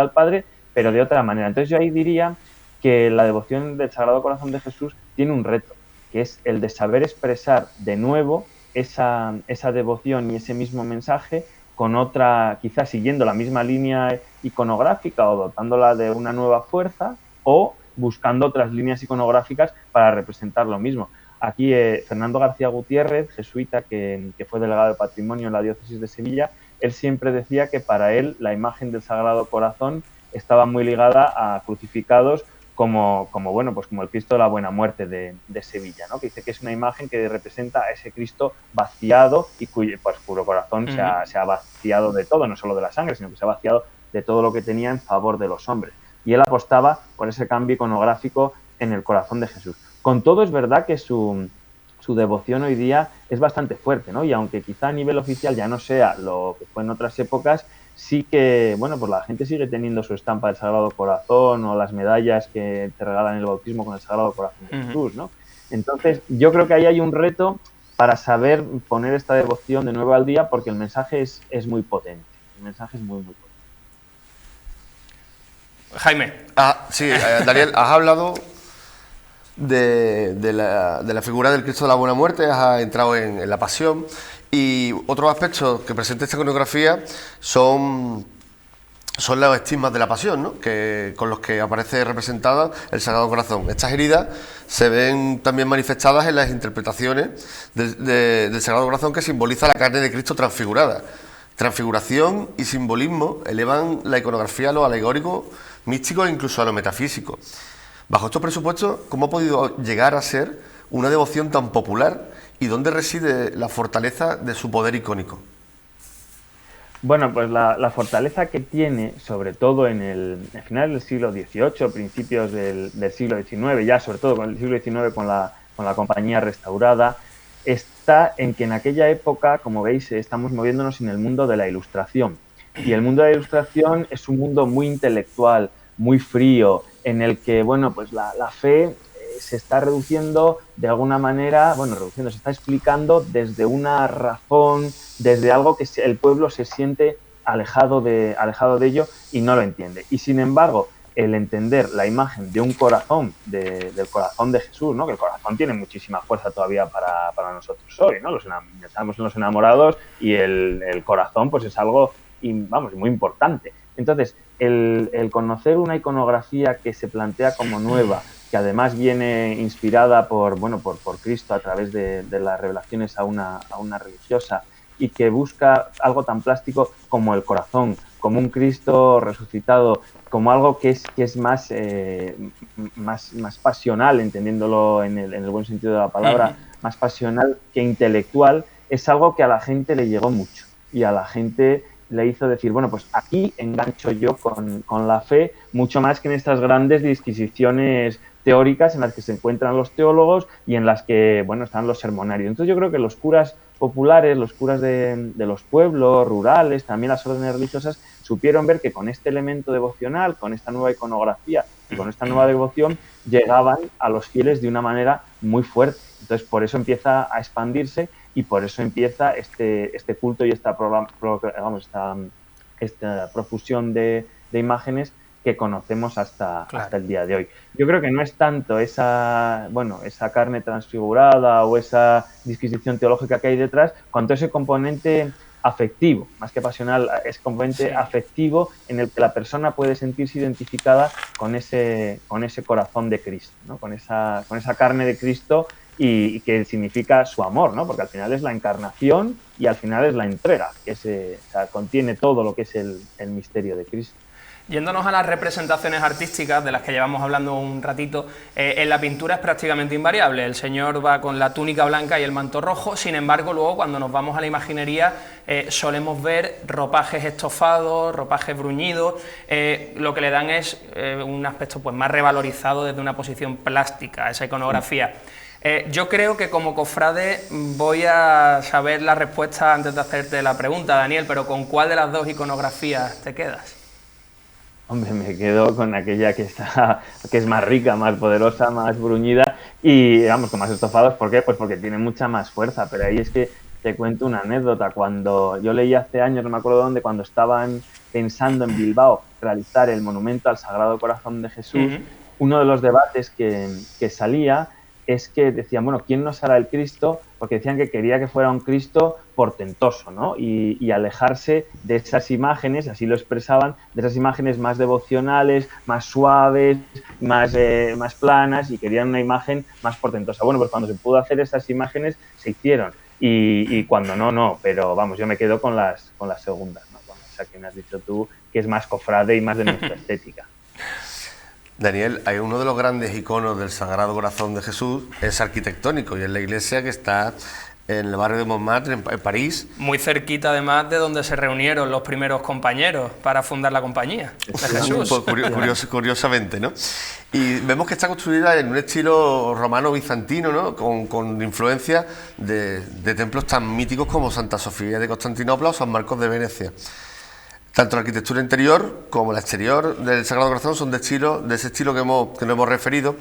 al Padre, pero de otra manera. Entonces yo ahí diría que la devoción del Sagrado Corazón de Jesús tiene un reto, que es el de saber expresar de nuevo esa devoción y ese mismo mensaje con otra, quizás siguiendo la misma línea iconográfica o dotándola de una nueva fuerza, o buscando otras líneas iconográficas para representar lo mismo. Aquí Fernando García Gutiérrez, jesuita que fue delegado de Patrimonio en la diócesis de Sevilla, él siempre decía que para él la imagen del Sagrado Corazón estaba muy ligada a crucificados como bueno, pues como el Cristo de la Buena Muerte de Sevilla, ¿no? Que dice que es una imagen que representa a ese Cristo vaciado y cuyo pues, puro corazón se ha vaciado de todo, no solo de la sangre, sino que se ha vaciado de todo lo que tenía en favor de los hombres. Y él apostaba por ese cambio iconográfico en el corazón de Jesús. Con todo, es verdad que su devoción hoy día es bastante fuerte, ¿no? Y aunque quizá a nivel oficial ya no sea lo que fue en otras épocas, sí que, bueno, pues la gente sigue teniendo su estampa del Sagrado Corazón o las medallas que te regalan en el bautismo con el Sagrado Corazón de Jesús, ¿no? Entonces, yo creo que ahí hay un reto para saber poner esta devoción de nuevo al día, porque el mensaje es muy potente. El mensaje es muy, muy potente. Jaime. Sí, Daniel, has hablado de la figura del Cristo de la Buena Muerte, has entrado en la Pasión. Y otros aspectos que presenta esta iconografía son los estigmas de la Pasión, ¿no? Con los que aparece representada el Sagrado Corazón. Estas heridas se ven también manifestadas en las interpretaciones del Sagrado Corazón, que simboliza la carne de Cristo transfigurada. Transfiguración y simbolismo elevan la iconografía a lo alegórico, místico e incluso a lo metafísico. Bajo estos presupuestos, ¿cómo ha podido llegar a ser una devoción tan popular? ¿Y dónde reside la fortaleza de su poder icónico? Bueno, pues la fortaleza que tiene, sobre todo en el final del siglo XVIII, principios del siglo XIX, ya sobre todo con el siglo XIX con la Compañía Restaurada, está en que en aquella época, como veis, estamos moviéndonos en el mundo de la Ilustración. Y el mundo de la Ilustración es un mundo muy intelectual, muy frío, en el que, bueno, pues la fe se está reduciendo de alguna manera, se está explicando desde una razón, desde algo que el pueblo se siente alejado de ello y no lo entiende. Y sin embargo, el entender la imagen de un corazón, del corazón de Jesús, ¿no? Que el corazón tiene muchísima fuerza todavía para nosotros hoy, ¿no? Estamos los enamorados y el corazón pues es algo, muy importante. Entonces, el conocer una iconografía que se plantea como nueva, que además viene inspirada por Cristo a través de las revelaciones a una religiosa, y que busca algo tan plástico como el corazón, como un Cristo resucitado, como algo que es más pasional, entendiéndolo en el buen sentido de la palabra, más pasional que intelectual, es algo que a la gente le llegó mucho y a la gente le hizo decir, bueno, pues aquí engancho yo con la fe, mucho más que en estas grandes disquisiciones teóricas en las que se encuentran los teólogos y en las que, están los sermonarios. Entonces yo creo que los curas populares, los curas de los pueblos rurales, también las órdenes religiosas, supieron ver que con este elemento devocional, con esta nueva iconografía y con esta nueva devoción, llegaban a los fieles de una manera muy fuerte. Entonces por eso empieza a expandirse y por eso empieza este culto y esta profusión de imágenes que conocemos hasta el día de hoy. Yo creo que no es tanto esa carne transfigurada o esa disquisición teológica que hay detrás, cuanto ese componente afectivo, más que pasional, es componente afectivo en el que la persona puede sentirse identificada con ese corazón de Cristo, ¿no? Con esa carne de Cristo y que significa su amor, ¿no? Porque al final es la encarnación y al final es la entrega, que contiene todo lo que es el misterio de Cristo. Yéndonos a las representaciones artísticas, de las que llevamos hablando un ratito, en la pintura es prácticamente invariable. El Señor va con la túnica blanca y el manto rojo, sin embargo, luego cuando nos vamos a la imaginería solemos ver ropajes estofados, ropajes bruñidos, lo que le dan es un aspecto pues más revalorizado desde una posición plástica a esa iconografía. Yo creo que como cofrade voy a saber la respuesta antes de hacerte la pregunta, Daniel, pero ¿con cuál de las dos iconografías te quedas? Hombre, me quedo con aquella que es más rica, más poderosa, más bruñida y, con más estofados. ¿Por qué? Pues porque tiene mucha más fuerza. Pero ahí es que te cuento una anécdota. Cuando yo leí hace años, no me acuerdo dónde, cuando estaban pensando en Bilbao realizar el monumento al Sagrado Corazón de Jesús, uno de los debates que salía es que decían, bueno, ¿quién nos hará el Cristo? Porque decían que quería que fuera un Cristo portentoso, ¿no? Y alejarse de esas imágenes, así lo expresaban, de esas imágenes más devocionales, más suaves, más planas, y querían una imagen más portentosa. Bueno, pues cuando se pudo hacer esas imágenes, se hicieron. Y cuando no, pero yo me quedo con las segundas, ¿no? Con esa que me has dicho tú, que es más cofrade y más de nuestra estética. Daniel, hay uno de los grandes iconos del Sagrado Corazón de Jesús, es arquitectónico, y es la iglesia que está en el barrio de Montmartre, en París. Muy cerquita, además, de donde se reunieron los primeros compañeros para fundar la compañía de Jesús. Curiosamente, ¿no? Y vemos que está construida en un estilo romano-bizantino, ¿no? Con influencia de templos tan míticos como Santa Sofía de Constantinopla o San Marcos de Venecia. Tanto la arquitectura interior como la exterior del Sagrado Corazón son de ese estilo que nos hemos referido.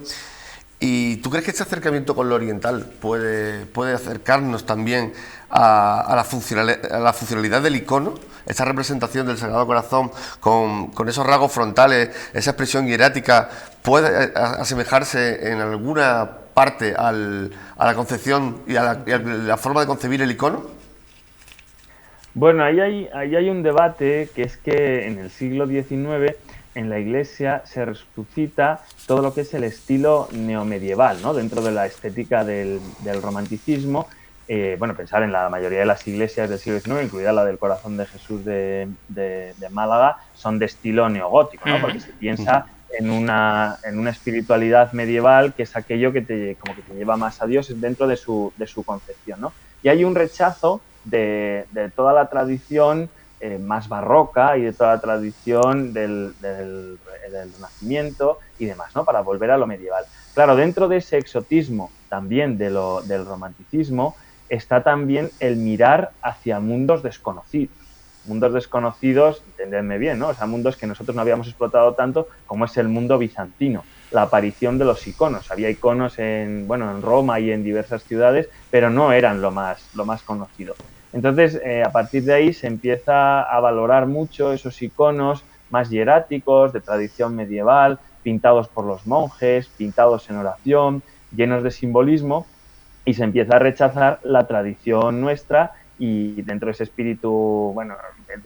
¿Y tú crees que este acercamiento con lo oriental puede acercarnos también a la funcionalidad del icono? Esta representación del Sagrado Corazón con esos rasgos frontales, esa expresión hierática, ¿puede asemejarse en alguna parte a la concepción y a la forma de concebir el icono? Bueno, ahí hay un debate, que es que en el siglo XIX en la Iglesia se resucita todo lo que es el estilo neomedieval, ¿no? Dentro de la estética del romanticismo. Pensar en la mayoría de las iglesias del siglo XIX, incluida la del Corazón de Jesús de Málaga, son de estilo neogótico, ¿no? Porque se piensa en una espiritualidad medieval, que es aquello que te lleva más a Dios dentro de su concepción, ¿no? Y hay un rechazo de toda la tradición más barroca y de toda la tradición del Renacimiento y demás, ¿no? Para volver a lo medieval. Claro, dentro de ese exotismo también del romanticismo, está también el mirar hacia mundos desconocidos. Mundos desconocidos, entendedme bien, ¿no? O sea, mundos que nosotros no habíamos explotado tanto, como es el mundo bizantino. La aparición de los iconos. Había iconos en Roma y en diversas ciudades, pero no eran lo más conocido. Entonces, a partir de ahí se empieza a valorar mucho esos iconos más hieráticos, de tradición medieval, pintados por los monjes, pintados en oración, llenos de simbolismo, y se empieza a rechazar la tradición nuestra, y dentro de ese espíritu,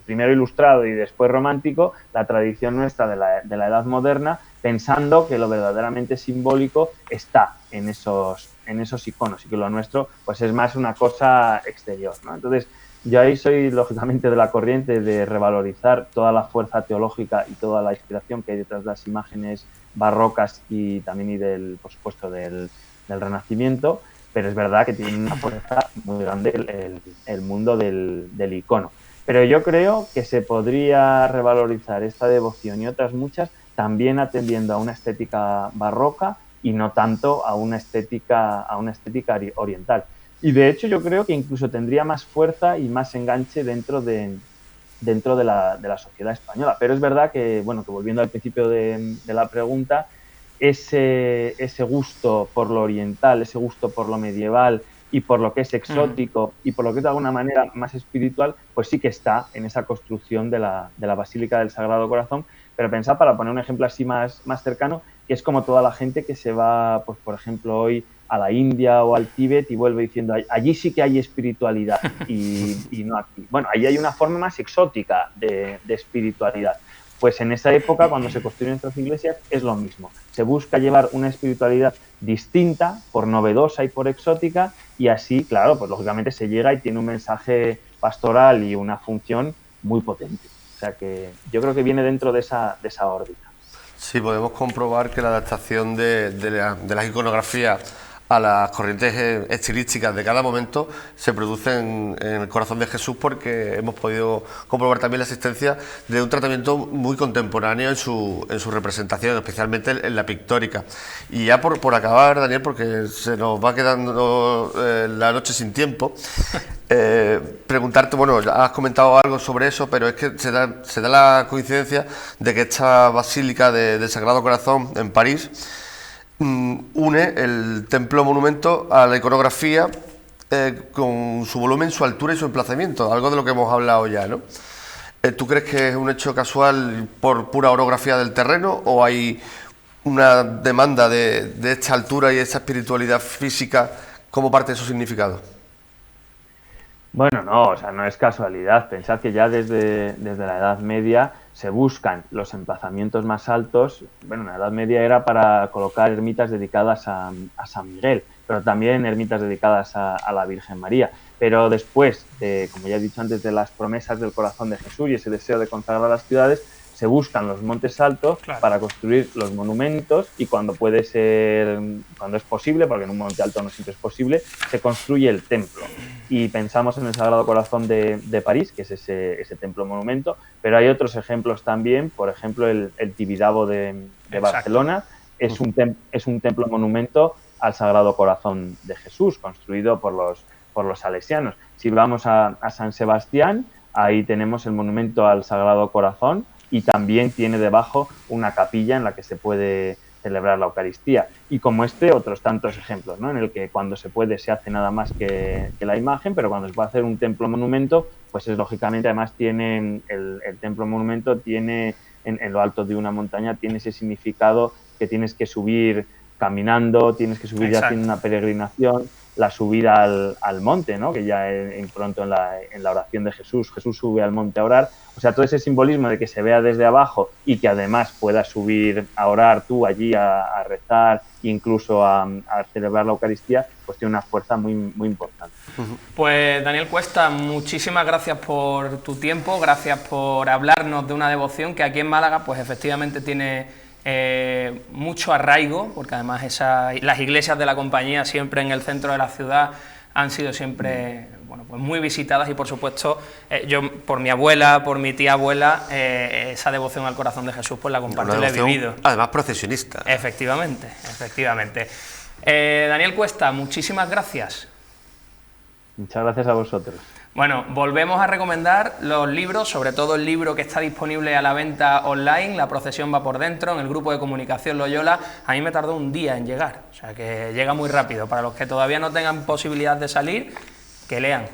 primero ilustrado y después romántico, la tradición nuestra de la Edad Moderna, pensando que lo verdaderamente simbólico está en esos iconos, y que lo nuestro pues es más una cosa exterior, ¿no? Entonces, yo ahí soy lógicamente de la corriente de revalorizar toda la fuerza teológica y toda la inspiración que hay detrás de las imágenes barrocas y también por supuesto del Renacimiento, pero es verdad que tiene una fuerza muy grande el mundo del icono. Pero yo creo que se podría revalorizar esta devoción y otras muchas también atendiendo a una estética barroca y no tanto a una estética oriental. Y de hecho yo creo que incluso tendría más fuerza y más enganche dentro de la sociedad española. Pero es verdad que volviendo al principio de la pregunta, ese gusto por lo oriental, ese gusto por lo medieval y por lo que es exótico y por lo que es de alguna manera más espiritual, pues sí que está en esa construcción de la Basílica del Sagrado Corazón. Pero pensad, para poner un ejemplo así más cercano, que es como toda la gente que se va, pues por ejemplo, hoy a la India o al Tíbet y vuelve diciendo, allí sí que hay espiritualidad y no aquí. Bueno, allí hay una forma más exótica de espiritualidad. Pues en esa época, cuando se construyen estas iglesias, es lo mismo. Se busca llevar una espiritualidad distinta, por novedosa y por exótica, y así, claro, pues lógicamente se llega y tiene un mensaje pastoral y una función muy potente. O sea que yo creo que viene dentro de esa órbita. Sí, podemos comprobar que la adaptación de las iconografías a las corrientes estilísticas de cada momento se produce en el corazón de Jesús, porque hemos podido comprobar también la existencia de un tratamiento muy contemporáneo en su representación, especialmente en la pictórica. Y ya por acabar, Daniel, porque se nos va quedando la noche sin tiempo, preguntarte, ya has comentado algo sobre eso, pero es que se da la coincidencia de que esta Basílica del Sagrado Corazón en París une el templo monumento a la iconografía con su volumen, su altura y su emplazamiento, algo de lo que hemos hablado ya, ¿no? ¿Tú crees que es un hecho casual por pura orografía del terreno, o hay una demanda de esta altura y esta espiritualidad física como parte de su significado? Bueno, no, no es casualidad. Pensad que ya desde la Edad Media se buscan los emplazamientos más altos. Bueno, en la Edad Media era para colocar ermitas dedicadas a San Miguel, pero también ermitas dedicadas a la Virgen María. Pero después, como ya he dicho antes, de las promesas del corazón de Jesús y ese deseo de consagrar las ciudades, se buscan los montes altos, claro, para construir los monumentos, y cuando es posible, porque en un monte alto no siempre es posible, se construye el templo. Y pensamos en el Sagrado Corazón de París, que es ese templo monumento, pero hay otros ejemplos también. Por ejemplo, el Tibidabo de Barcelona es un templo monumento al Sagrado Corazón de Jesús, construido por los salesianos. Si vamos a San Sebastián, ahí tenemos el monumento al Sagrado Corazón, y también tiene debajo una capilla en la que se puede celebrar la Eucaristía. Y como otros tantos ejemplos, ¿no? En el que cuando se puede se hace nada más que la imagen, pero cuando se puede hacer un templo monumento, pues es lógicamente, además tiene el templo monumento tiene en lo alto de una montaña, tiene ese significado que tienes que subir caminando, tienes que subir ya haciendo una peregrinación, la subida al monte, ¿no? Que ya pronto en la oración de Jesús sube al monte a orar. O sea, todo ese simbolismo de que se vea desde abajo y que además puedas subir a orar tú allí, a rezar, incluso a celebrar la Eucaristía, pues tiene una fuerza muy, muy importante. Pues Daniel Cuesta, muchísimas gracias por tu tiempo, gracias por hablarnos de una devoción que aquí en Málaga pues efectivamente tiene mucho arraigo, porque además las iglesias de la Compañía siempre en el centro de la ciudad han sido siempre pues muy visitadas, y por supuesto yo por mi abuela, por mi tía abuela, esa devoción al corazón de Jesús pues la comparto y la he vivido. Además procesionista. Efectivamente. Daniel Cuesta, muchísimas gracias. Muchas gracias a vosotros. Bueno, volvemos a recomendar los libros, sobre todo el libro que está disponible a la venta online, La procesión va por dentro, en el grupo de comunicación Loyola. A mí me tardó un día en llegar, o sea que llega muy rápido. Para los que todavía no tengan posibilidad de salir, que lean.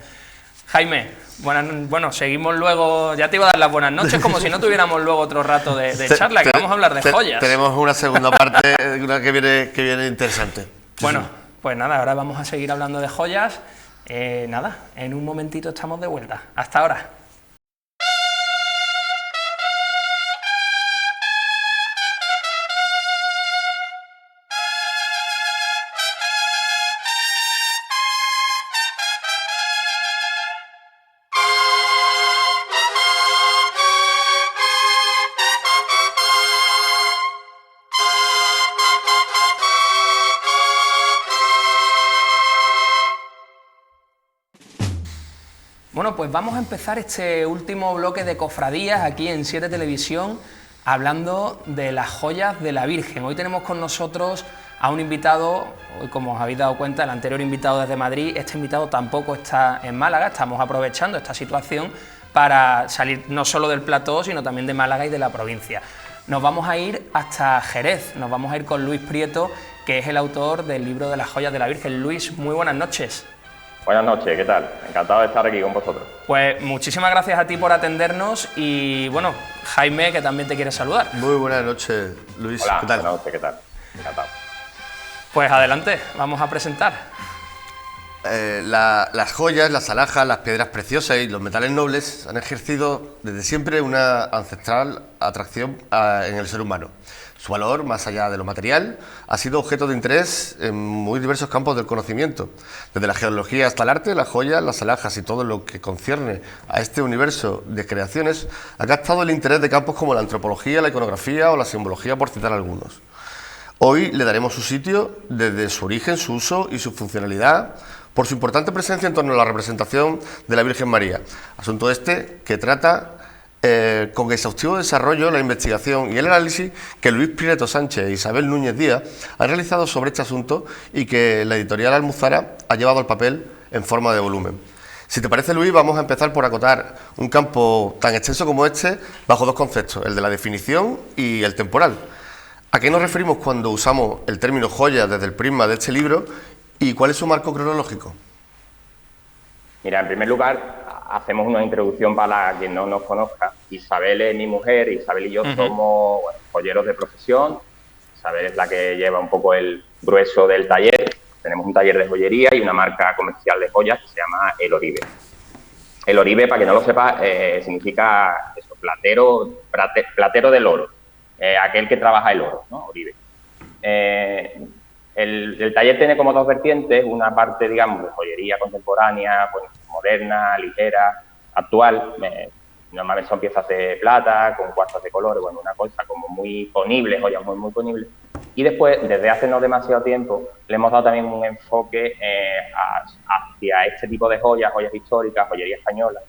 Jaime, bueno, seguimos luego, ya te iba a dar las buenas noches, como si no tuviéramos luego otro rato de charla, que vamos a hablar de joyas. Tenemos una segunda parte que viene interesante. Bueno, pues nada, ahora vamos a seguir hablando de joyas. Nada, en un momentito estamos de vuelta. Hasta ahora. Bueno, pues vamos a empezar este último bloque de cofradías aquí en 7 Televisión hablando de las joyas de la Virgen. Hoy tenemos con nosotros a un invitado, hoy como os habéis dado cuenta, el anterior invitado desde Madrid, este invitado tampoco está en Málaga, estamos aprovechando esta situación para salir no solo del plató, sino también de Málaga y de la provincia. Nos vamos a ir hasta Jerez, nos vamos a ir con Luis Prieto, que es el autor del libro de las joyas de la Virgen. Luis, muy buenas noches. Buenas noches, ¿qué tal? Encantado de estar aquí con vosotros. Pues muchísimas gracias a ti por atendernos y bueno, Jaime, que también te quiere saludar. Muy buenas noches, Luis. Hola, ¿Qué tal? buenas noches, ¿qué tal? Encantado. Pues adelante, vamos a presentar. Las joyas, las alhajas, las piedras preciosas y los metales nobles han ejercido desde siempre una ancestral atracción en el ser humano. Su valor, más allá de lo material, ha sido objeto de interés en muy diversos campos del conocimiento, desde la geología hasta el arte, las joyas, las alhajas y todo lo que concierne a este universo de creaciones ha captado el interés de campos como la antropología, la iconografía o la simbología, por citar algunos. Hoy le daremos su sitio desde su origen, su uso y su funcionalidad, por su importante presencia en torno a la representación de la Virgen María, asunto este que trata con exhaustivo desarrollo la investigación y el análisis que Luis Prieto Sánchez e Isabel Núñez Díaz han realizado sobre este asunto y que la editorial Almuzara ha llevado al papel en forma de volumen. Si te parece, Luis, vamos a empezar por acotar un campo tan extenso como este bajo dos conceptos, el de la definición y el temporal. ¿A qué nos referimos cuando usamos el término joya desde el prisma de este libro y cuál es su marco cronológico? Mira, en primer lugar, hacemos una introducción para quien no nos conozca. Isabel es mi mujer, Isabel y yo somos joyeros de profesión. Isabel es la que lleva un poco el grueso del taller. Tenemos un taller de joyería y una marca comercial de joyas que se llama El Oribe. El Oribe, para quien no lo sepa, significa eso, platero del oro, aquel que trabaja el oro, ¿no? Oribe. El taller tiene como dos vertientes, una parte, digamos, de joyería contemporánea, pues, moderna, ligera, actual. Normalmente son piezas de plata, con cuartos de colores, bueno, una cosa como muy ponible, joyas muy ponibles. Y después, desde hace no demasiado tiempo, le hemos dado también un enfoque hacia este tipo de joyas, joyas históricas, joyería española,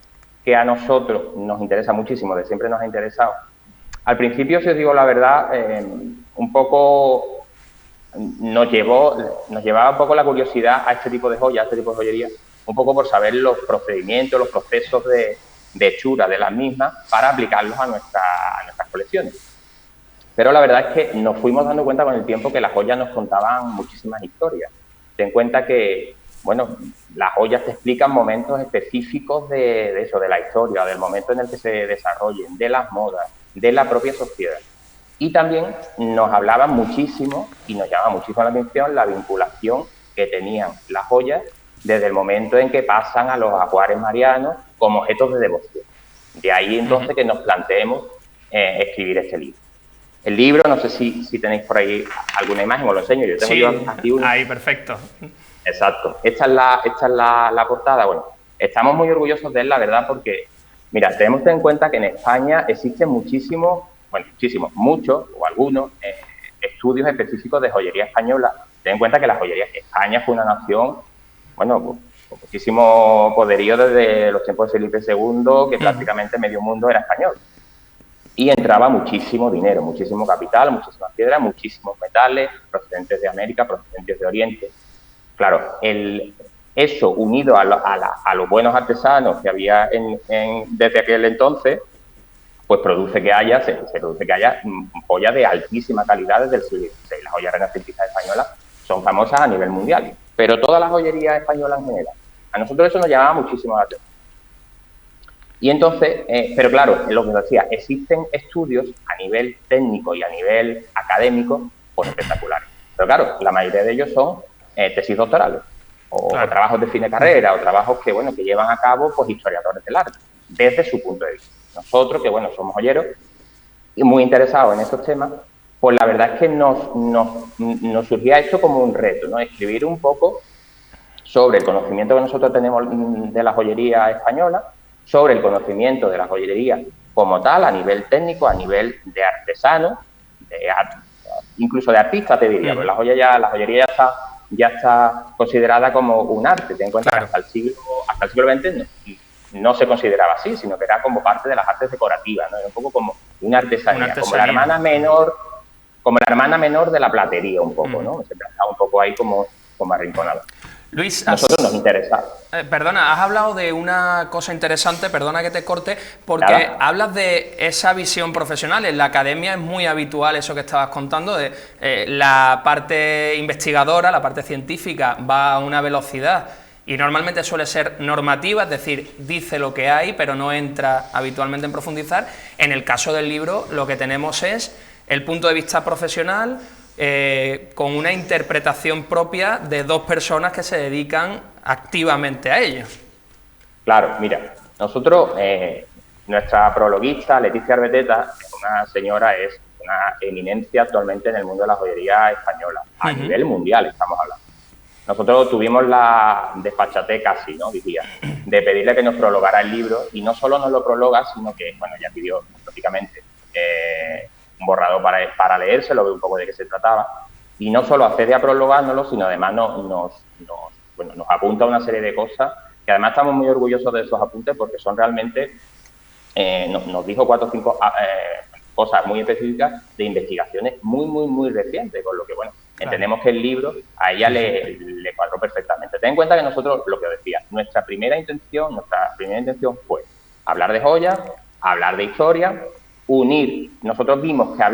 que a nosotros nos interesa muchísimo, de siempre nos ha interesado. Al principio, si os digo la verdad, un poco nos llevaba un poco la curiosidad a este tipo de joyas, a este tipo de joyería, un poco por saber los procedimientos, los procesos de hechura de las mismas para aplicarlos a nuestras colecciones. Pero la verdad es que nos fuimos dando cuenta con el tiempo que las joyas nos contaban muchísimas historias. Ten en cuenta que, bueno, las joyas te explican momentos específicos de eso, de la historia, del momento en el que se desarrollen, de las modas, de la propia sociedad. Y también nos hablaban muchísimo y nos llamaba muchísimo la atención la vinculación que tenían las joyas desde el momento en que pasan a los ajuares marianos como objetos de devoción. De ahí entonces que nos planteemos escribir este libro. El libro, no sé si tenéis por ahí alguna imagen, os lo enseño. Yo tengo yo aquí una. Ahí, perfecto. Exacto. Esta es la portada. Bueno, estamos muy orgullosos de él, la verdad, porque, mira, tenemos que tener en cuenta que en España existen muchos o algunos estudios específicos de joyería española. Ten en cuenta que la joyería, España fue una nación, bueno, con muchísimo poderío desde los tiempos de Felipe II, que prácticamente medio mundo era español. Y entraba muchísimo dinero, muchísimo capital, muchísimas piedras, muchísimos metales procedentes de América, procedentes de Oriente. Claro, eso unido a los buenos artesanos que había desde aquel entonces, pues produce que haya joyas de altísima calidad desde el siglo XVI. Las joyas renacentistas españolas son famosas a nivel mundial, pero toda la joyería española en general. A nosotros eso nos llamaba muchísimo la atención. Y entonces, pero claro, lo que os decía, existen estudios a nivel técnico y a nivel académico, pues espectaculares. Pero claro, la mayoría de ellos son tesis doctorales, o trabajos de fin de carrera, o trabajos que, bueno, que llevan a cabo pues historiadores del arte, desde su punto de vista. Nosotros, que bueno, somos joyeros y muy interesados en estos temas, pues la verdad es que nos surgía esto como un reto, ¿no? Escribir un poco sobre el conocimiento que nosotros tenemos de la joyería española, sobre el conocimiento de la joyería como tal, a nivel técnico, a nivel de artesano, incluso de artista, te diría, porque la joyería ya está considerada como un arte. Ten en cuenta que hasta el siglo XX no se consideraba así, sino que era como parte de las artes decorativas, ¿no? Era un poco como una artesanía, como la hermana menor de la platería, un poco, ¿no? Se trataba un poco ahí como arrinconado. Luis, nosotros nos interesa. Perdona, has hablado de una cosa interesante, perdona que te corte, porque hablas de esa visión profesional. En la academia es muy habitual eso que estabas contando, de la parte investigadora, la parte científica va a una velocidad y normalmente suele ser normativa, es decir, dice lo que hay, pero no entra habitualmente en profundizar. En el caso del libro, lo que tenemos es el punto de vista profesional, con una interpretación propia de dos personas que se dedican activamente a ello. Claro, mira, nosotros, nuestra prologuista, Leticia Arbeteta, es una eminencia actualmente en el mundo de la joyería española, a nivel mundial estamos hablando. Nosotros tuvimos la desfachatez casi, ¿no? Diría, de pedirle que nos prologara el libro, y no solo nos lo prologa, sino que, bueno, ya pidió prácticamente un borrador para leérselo, ver un poco de qué se trataba, y no solo accede a prologárnoslo, sino además nos apunta una serie de cosas, que además estamos muy orgullosos de esos apuntes, porque son realmente, nos dijo 4 o 5 cosas muy específicas de investigaciones muy recientes, con lo que, bueno, entendemos que el libro a ella le cuadró perfectamente. Ten en cuenta que nosotros, lo que os decía, nuestra primera intención fue hablar de joyas, hablar de historia, unir. Nosotros vimos que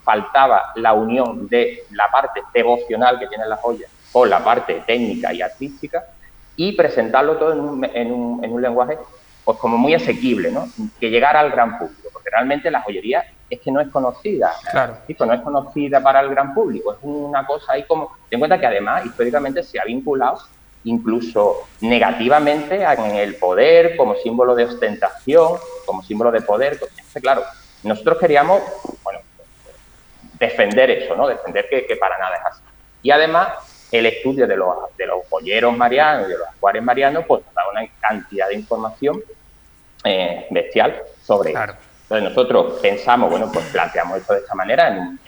faltaba la unión de la parte devocional que tienen las joyas con la parte técnica y artística, y presentarlo todo en un lenguaje pues como muy asequible, ¿no? Que llegara al gran público, porque realmente la joyería es que no es conocida, no es conocida para el gran público, es una cosa ahí como... Ten en cuenta que además históricamente se ha vinculado incluso negativamente en el poder, como símbolo de ostentación, como símbolo de poder. Entonces, claro, nosotros queríamos, bueno, defender eso, ¿no? Defender que para nada es así. Y además, el estudio de los joyeros marianos y de los ajuares marianos, pues nos da una cantidad de información bestial sobre eso. Entonces nosotros pensamos, bueno, pues planteamos esto de esta manera, en un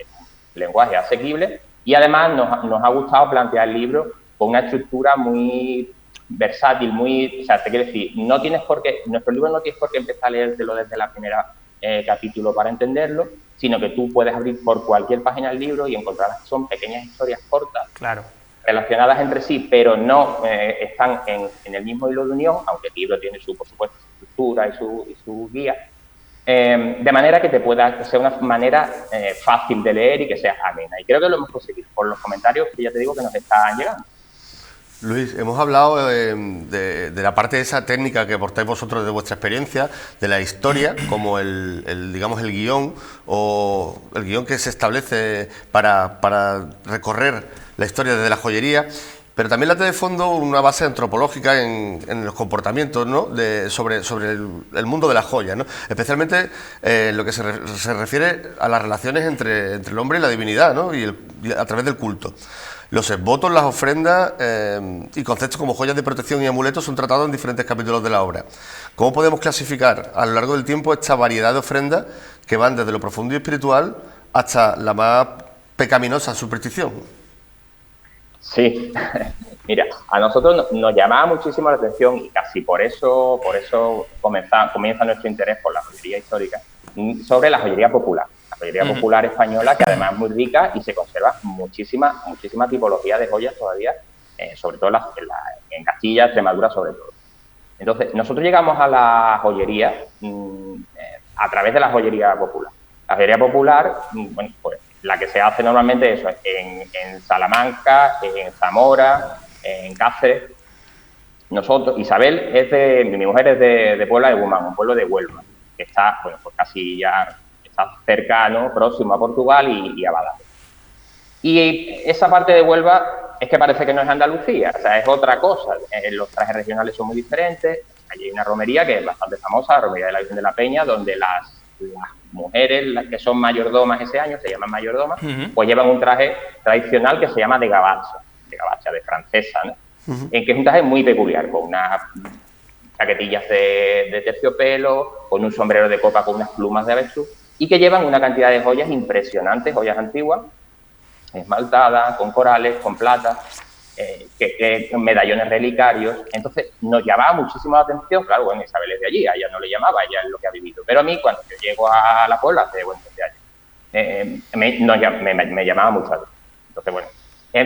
lenguaje asequible, y además nos ha gustado plantear el libro con una estructura muy versátil, o sea, te quiero decir, nuestro libro no tienes por qué empezar a leértelo desde la primera capítulo para entenderlo, sino que tú puedes abrir por cualquier página del libro y encontrarás que son pequeñas historias cortas, relacionadas entre sí, pero no están en el mismo hilo de unión, aunque el libro tiene por supuesto, su estructura y su guía, de manera que sea una manera fácil de leer y que sea amena. Y creo que lo hemos conseguido por los comentarios que ya te digo que nos están llegando. Luis, hemos hablado de la parte de esa técnica que aportáis vosotros de vuestra experiencia, de la historia, como digamos el guión, o el guión que se establece para recorrer la historia desde la joyería, pero también late de fondo una base antropológica en los comportamientos, ¿no? sobre el mundo de las joyas, ¿no? Especialmente lo que se refiere a las relaciones entre el hombre y la divinidad, ¿no? y a través del culto. Los votos, las ofrendas y conceptos como joyas de protección y amuletos son tratados en diferentes capítulos de la obra. ¿Cómo podemos clasificar a lo largo del tiempo esta variedad de ofrendas que van desde lo profundo y espiritual hasta la más pecaminosa superstición? Sí, mira, a nosotros nos llamaba muchísimo la atención, y casi por eso comienza nuestro interés por la joyería histórica, sobre la joyería popular. La joyería popular española, que además es muy rica y se conserva muchísima tipología de joyas todavía sobre todo en Castilla, Extremadura sobre todo. Entonces, nosotros llegamos a la joyería a través de la joyería popular. La joyería popular, bueno, pues la que se hace normalmente eso en Salamanca, en Zamora, en Cáceres. Nosotros, Isabel mi mujer es de Puebla de Guzmán, un pueblo de Huelva, que está, bueno, pues casi ya está cercano, próximo a Portugal y a Badajoz. Y esa parte de Huelva es que parece que no es Andalucía, o sea, es otra cosa. Los trajes regionales son muy diferentes. Allí hay una romería que es bastante famosa, la romería de la Virgen de la Peña, donde las mujeres, las que son mayordomas ese año, se llaman mayordomas, pues llevan un traje tradicional que se llama de gabacha, de francesa, ¿no? Que es un traje muy peculiar, con unas chaquetillas de terciopelo, con un sombrero de copa con unas plumas de avestruz, y que llevan una cantidad de joyas impresionantes, joyas antiguas, esmaltadas, con corales, con plata, medallones relicarios. Entonces nos llamaba muchísimo la atención. Claro, bueno, Isabel es de allí, a ella no le llamaba, ella es lo que ha vivido. Pero a mí, cuando yo llego a la Puebla hace 20 años, me llamaba mucho la atención. Entonces, bueno,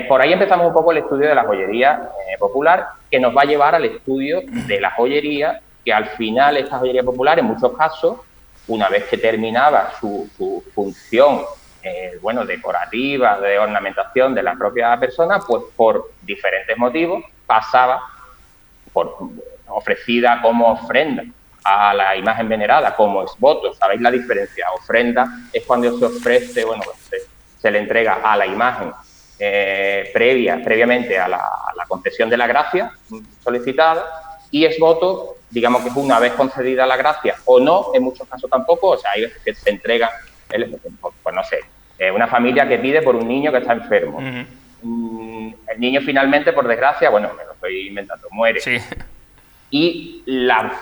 por ahí empezamos un poco el estudio de la joyería popular, que nos va a llevar al estudio de la joyería, que al final esta joyería popular, en muchos casos, una vez que terminaba su función bueno, decorativa, de ornamentación de la propia persona, pues por diferentes motivos pasaba ofrecida como ofrenda a la imagen venerada, como exvoto. ¿Sabéis la diferencia? Ofrenda es cuando se ofrece, bueno, se le entrega a la imagen previamente a la concesión de la gracia solicitada, y exvoto, digamos que es una vez concedida la gracia o no, en muchos casos tampoco. O sea, hay veces que se entrega, pues no sé, una familia que pide por un niño que está enfermo. El niño finalmente, por desgracia, bueno, me lo estoy inventando, muere. Sí. Y la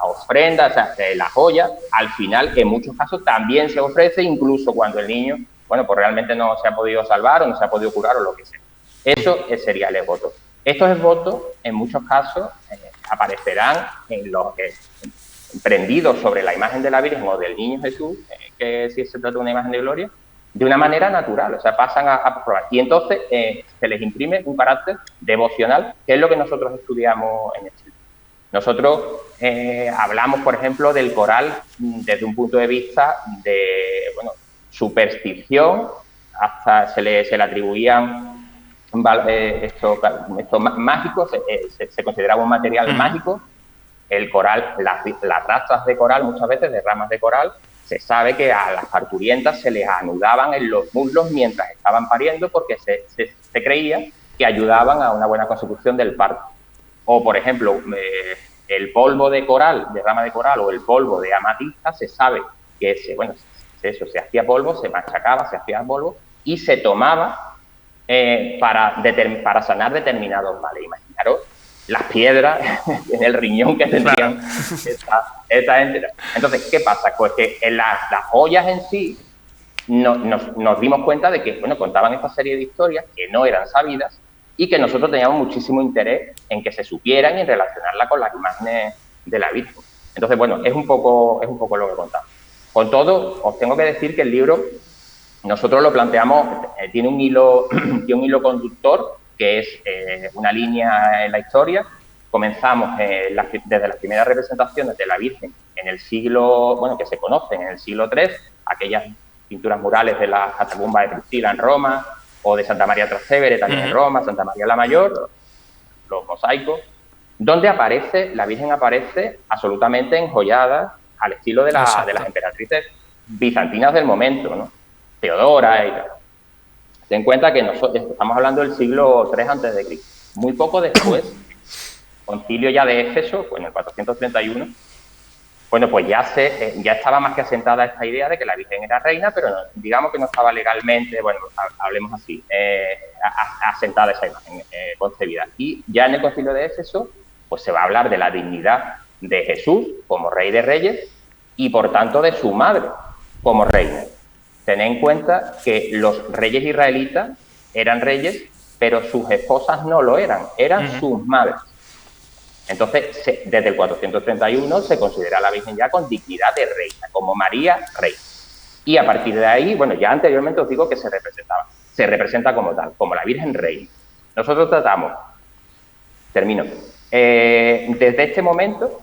ofrenda, o sea, la joya, al final, en muchos casos también se ofrece, incluso cuando el niño, bueno, pues realmente no se ha podido salvar o no se ha podido curar o lo que sea. Eso sería el exvoto. Estos exvotos, en muchos casos, aparecerán en los prendidos sobre la imagen de la Virgen o del Niño Jesús, que si se trata de una imagen de gloria, de una manera natural, o sea, pasan a probar. Y entonces se les imprime un carácter devocional, que es lo que nosotros estudiamos en el Chile. Nosotros hablamos, por ejemplo, del coral desde un punto de vista de, bueno, superstición, hasta se le atribuían estos mágicos, se consideraba un material mágico. El coral, las rastras de coral, muchas veces de ramas de coral, se sabe que a las parturientas se les anudaban en los muslos mientras estaban pariendo, porque se creía que ayudaban a una buena consecución del parto. O, por ejemplo, el polvo de coral, de rama de coral, o el polvo de amatista, se sabe que se hacía polvo, se machacaba, se hacía polvo y se tomaba para sanar determinados males. Imaginaros las piedras en el riñón que tendrían esta entidad. Entonces, ¿qué pasa? Pues que en las joyas en sí nos dimos cuenta de que, bueno, contaban esta serie de historias que no eran sabidas y que nosotros teníamos muchísimo interés en que se supieran y en relacionarla con las imágenes de la Virgen. Entonces, bueno, es un poco lo que contamos. Con todo, os tengo que decir que el libro, nosotros lo planteamos, tiene un hilo conductor, que es una línea en la historia. Comenzamos desde las primeras representaciones de la Virgen en el siglo, bueno, que se conocen en el siglo III, aquellas pinturas murales de la catacumba de Priscila en Roma, o de Santa María Trastevere también en Roma, Santa María la Mayor, los mosaicos, donde la Virgen aparece absolutamente enjollada al estilo de las emperatrices bizantinas del momento, ¿no? Teodora y tal. Ten en cuenta que nosotros estamos hablando del siglo III a.C. Muy poco después, concilio ya de Éfeso, pues en el 431, bueno, pues ya estaba más que asentada esta idea de que la Virgen era reina, pero digamos que no estaba legalmente, bueno, hablemos así, asentada esa imagen, concebida. Y ya en el concilio de Éfeso, pues se va a hablar de la dignidad de Jesús como rey de reyes y, por tanto, de su madre como reina. Tened en cuenta que los reyes israelitas eran reyes, pero sus esposas no lo eran sus madres. Entonces, desde el 431 se considera a la Virgen ya con dignidad de reina, como María reina. Y a partir de ahí, bueno, ya anteriormente os digo que se representa como tal, como la Virgen reina. Nosotros tratamos, termino, desde este momento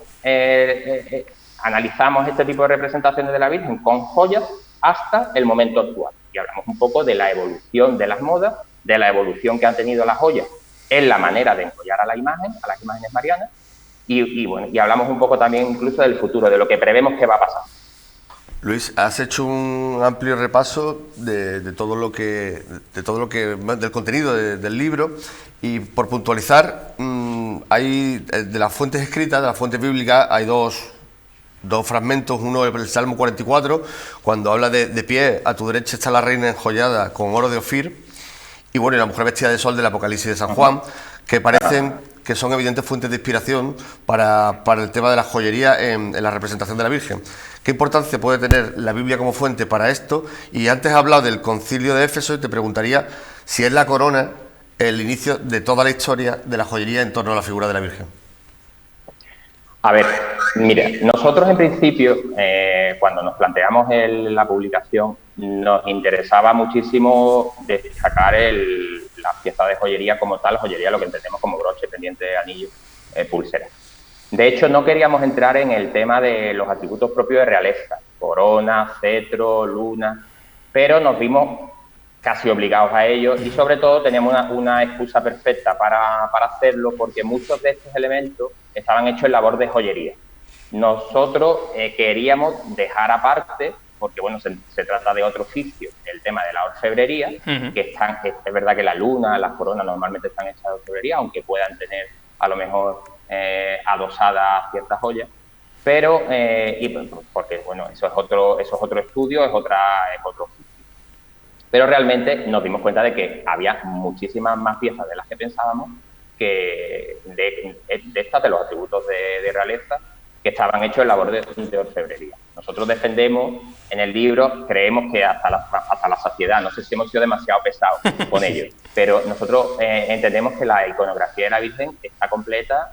analizamos este tipo de representaciones de la Virgen con joyas hasta el momento actual. Y hablamos un poco de la evolución de las modas, de la evolución que han tenido las joyas en la manera de enjollar a la imagen, a las imágenes marianas, y hablamos un poco también incluso del futuro, de lo que prevemos que va a pasar. Luis, has hecho un amplio repaso de todo lo que del contenido del libro, y por puntualizar, hay de las fuentes escritas, de las fuentes bíblicas, hay dos fragmentos. Uno es el Salmo 44, cuando habla de pie a tu derecha está la reina enjollada con oro de Ofir, y bueno, y la mujer vestida de sol del Apocalipsis de San Juan, que parecen que son evidentes fuentes de inspiración para el tema de la joyería en la representación de la Virgen. ¿Qué importancia puede tener la Biblia como fuente para esto? Y antes has hablado del Concilio de Éfeso, y te preguntaría si es la corona el inicio de toda la historia de la joyería en torno a la figura de la Virgen. A ver, mira, nosotros en principio, cuando nos planteamos la publicación, nos interesaba muchísimo destacar la pieza de joyería como tal, joyería lo que entendemos como broche, pendiente, anillo, pulsera. De hecho, no queríamos entrar en el tema de los atributos propios de realeza, corona, cetro, luna, pero nos vimos casi obligados a ello, y sobre todo teníamos una excusa perfecta para hacerlo, porque muchos de estos elementos estaban hechos en labor de joyería. Nosotros queríamos dejar aparte, porque bueno, se trata de otro oficio, el tema de la orfebrería, que es verdad que la luna, las coronas normalmente están hechas de orfebrería, aunque puedan tener a lo mejor adosadas ciertas joyas, pero porque bueno, eso es otro estudio, es otro oficio. Pero realmente nos dimos cuenta de que había muchísimas más piezas de las que pensábamos, que de estas, de los atributos de realeza, que estaban hechos en labor de orfebrería. Nosotros defendemos en el libro, creemos que hasta la saciedad, no sé si hemos sido demasiado pesados con ello, pero nosotros entendemos que la iconografía de la Virgen está completa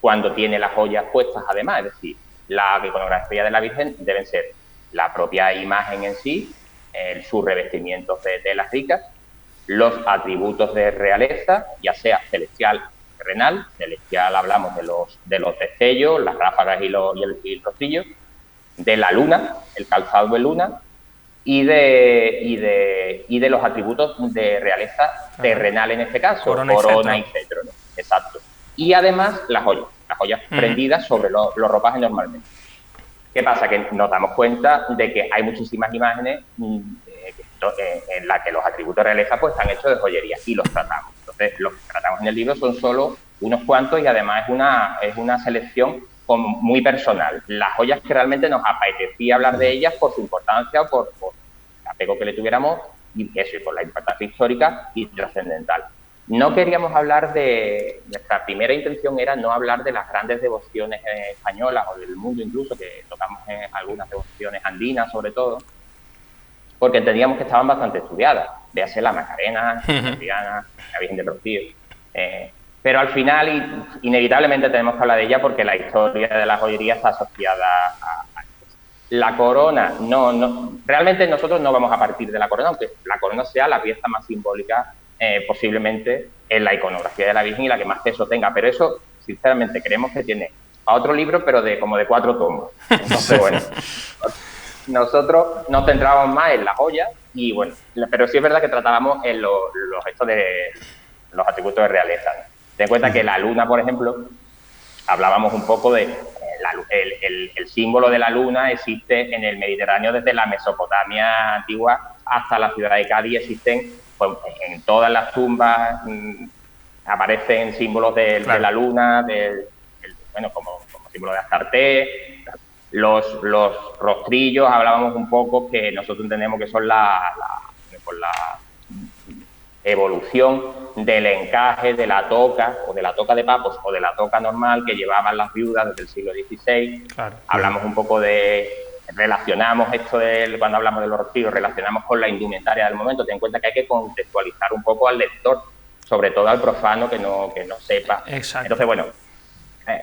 cuando tiene las joyas puestas además, es decir, la iconografía de la Virgen deben ser la propia imagen en sí, sus revestimientos de telas ricas, los atributos de realeza, ya sea celestial, terrenal. Celestial hablamos de los destellos, las ráfagas y el rostrillo, de la luna, el calzado de luna, y de los atributos de realeza terrenal en este caso, corona y cetro, ¿no? Exacto. Y además las joyas prendidas sobre los ropajes normalmente. ¿Qué pasa? Que nos damos cuenta de que hay muchísimas imágenes en las que los atributos de realeza pues están hechos de joyería, y los tratamos. Entonces, los que tratamos en el libro son solo unos cuantos, y además es una selección muy personal. Las joyas que realmente nos apetecía hablar de ellas por su importancia o por el apego que le tuviéramos, y por la importancia histórica y trascendental. No queríamos hablar nuestra primera intención era no hablar de las grandes devociones españolas o del mundo incluso, que tocamos en algunas devociones andinas sobre todo, porque entendíamos que estaban bastante estudiadas, véase la Macarena, la Triana, la Virgen de Rocío. Pero al final, inevitablemente tenemos que hablar de ella porque la historia de la joyería está asociada a la corona. Realmente nosotros no vamos a partir de la corona, aunque la corona sea la pieza más simbólica posiblemente en la iconografía de la Virgen y la que más peso tenga. Pero eso, sinceramente, creemos que tiene a otro libro, pero como de 4 tomos. Entonces, bueno, nosotros nos centrábamos más en las joyas, y bueno, pero sí es verdad que tratábamos en los atributos de realeza, ¿no? Ten en cuenta que la luna, por ejemplo, hablábamos un poco de el símbolo de la luna existe en el Mediterráneo desde la Mesopotamia antigua hasta la ciudad de Cádiz. Existen, pues, en todas las tumbas aparecen símbolos de la luna, como símbolo de Astarte. Los rostrillos, hablábamos un poco que nosotros entendemos que son la evolución del encaje de la toca, o de la toca de papos, o de la toca normal que llevaban las viudas desde el siglo XVI. Claro. Hablamos un poco relacionamos esto cuando hablamos de los rostrillos, relacionamos con la indumentaria del momento. Ten en cuenta que hay que contextualizar un poco al lector, sobre todo al profano que no sepa. Exacto. Entonces, bueno,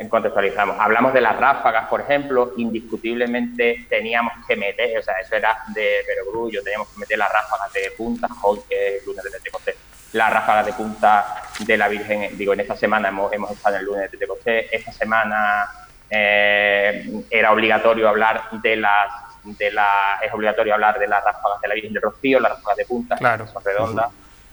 contextualizamos. Hablamos de las ráfagas, por ejemplo, indiscutiblemente teníamos que meter, o sea, eso era de perogrullo, teníamos que meter las ráfagas de punta, hoy que es lunes de Pentecostés, las ráfagas de punta de la Virgen. Digo, en esta semana hemos estado en el lunes de Pentecostés. Esta semana era obligatorio hablar es obligatorio hablar de las ráfagas de la Virgen del Rocío, las ráfagas de punta, claro, que son redondas,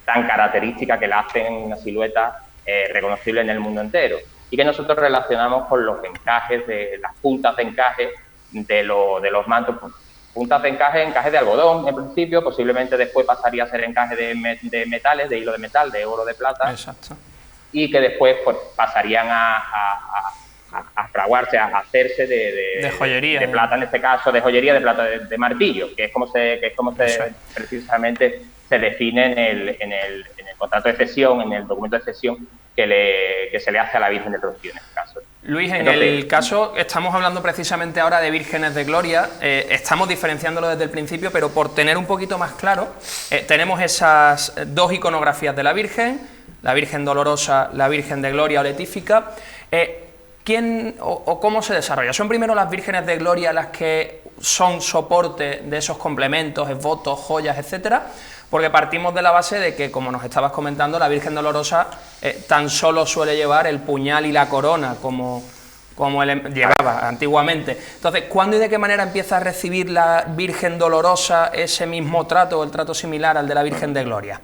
tan características que la hacen una silueta reconocible en el mundo entero, y que nosotros relacionamos con los encajes, de las puntas de encaje de los mantos, puntas de encaje de algodón en principio, posiblemente después pasaría a ser encaje de metales, de hilo de metal, de oro, de plata. Exacto. Y que después pues pasarían a fraguarse, a hacerse de joyería, de plata, en este caso de joyería, de plata de martillo, que es como se precisamente se define en el contrato de cesión, en el documento de cesión que se le hace a la Virgen del Rocío en este caso. Luis, en el caso, estamos hablando precisamente ahora de vírgenes de gloria, estamos diferenciándolo desde el principio, pero por tener un poquito más claro, tenemos esas dos iconografías de la Virgen Dolorosa, la Virgen de Gloria o Letífica. ¿Quién o cómo se desarrolla? ¿Son primero las vírgenes de gloria las que son soporte de esos complementos, esvotos, joyas, etcétera? Porque partimos de la base de que, como nos estabas comentando, la Virgen Dolorosa tan solo suele llevar el puñal y la corona como llevaba antiguamente. Entonces, ¿cuándo y de qué manera empieza a recibir la Virgen Dolorosa ese mismo trato o el trato similar al de la Virgen de Gloria?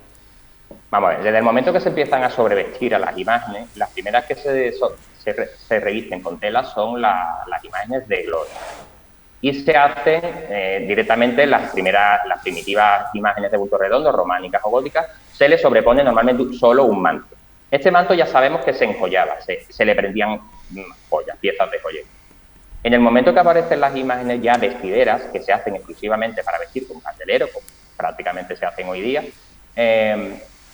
Vamos a ver, desde el momento que se empiezan a sobrevestir a las imágenes, las primeras que se revisten con tela son las imágenes de gloria. Y se hacen directamente las primitivas imágenes de bulto redondo, románicas o góticas, se le sobrepone normalmente solo un manto. Este manto ya sabemos que se enjollaba, se le prendían joyas, piezas de joyería. En el momento que aparecen las imágenes ya vestideras, que se hacen exclusivamente para vestir con candelero, como prácticamente se hacen hoy día,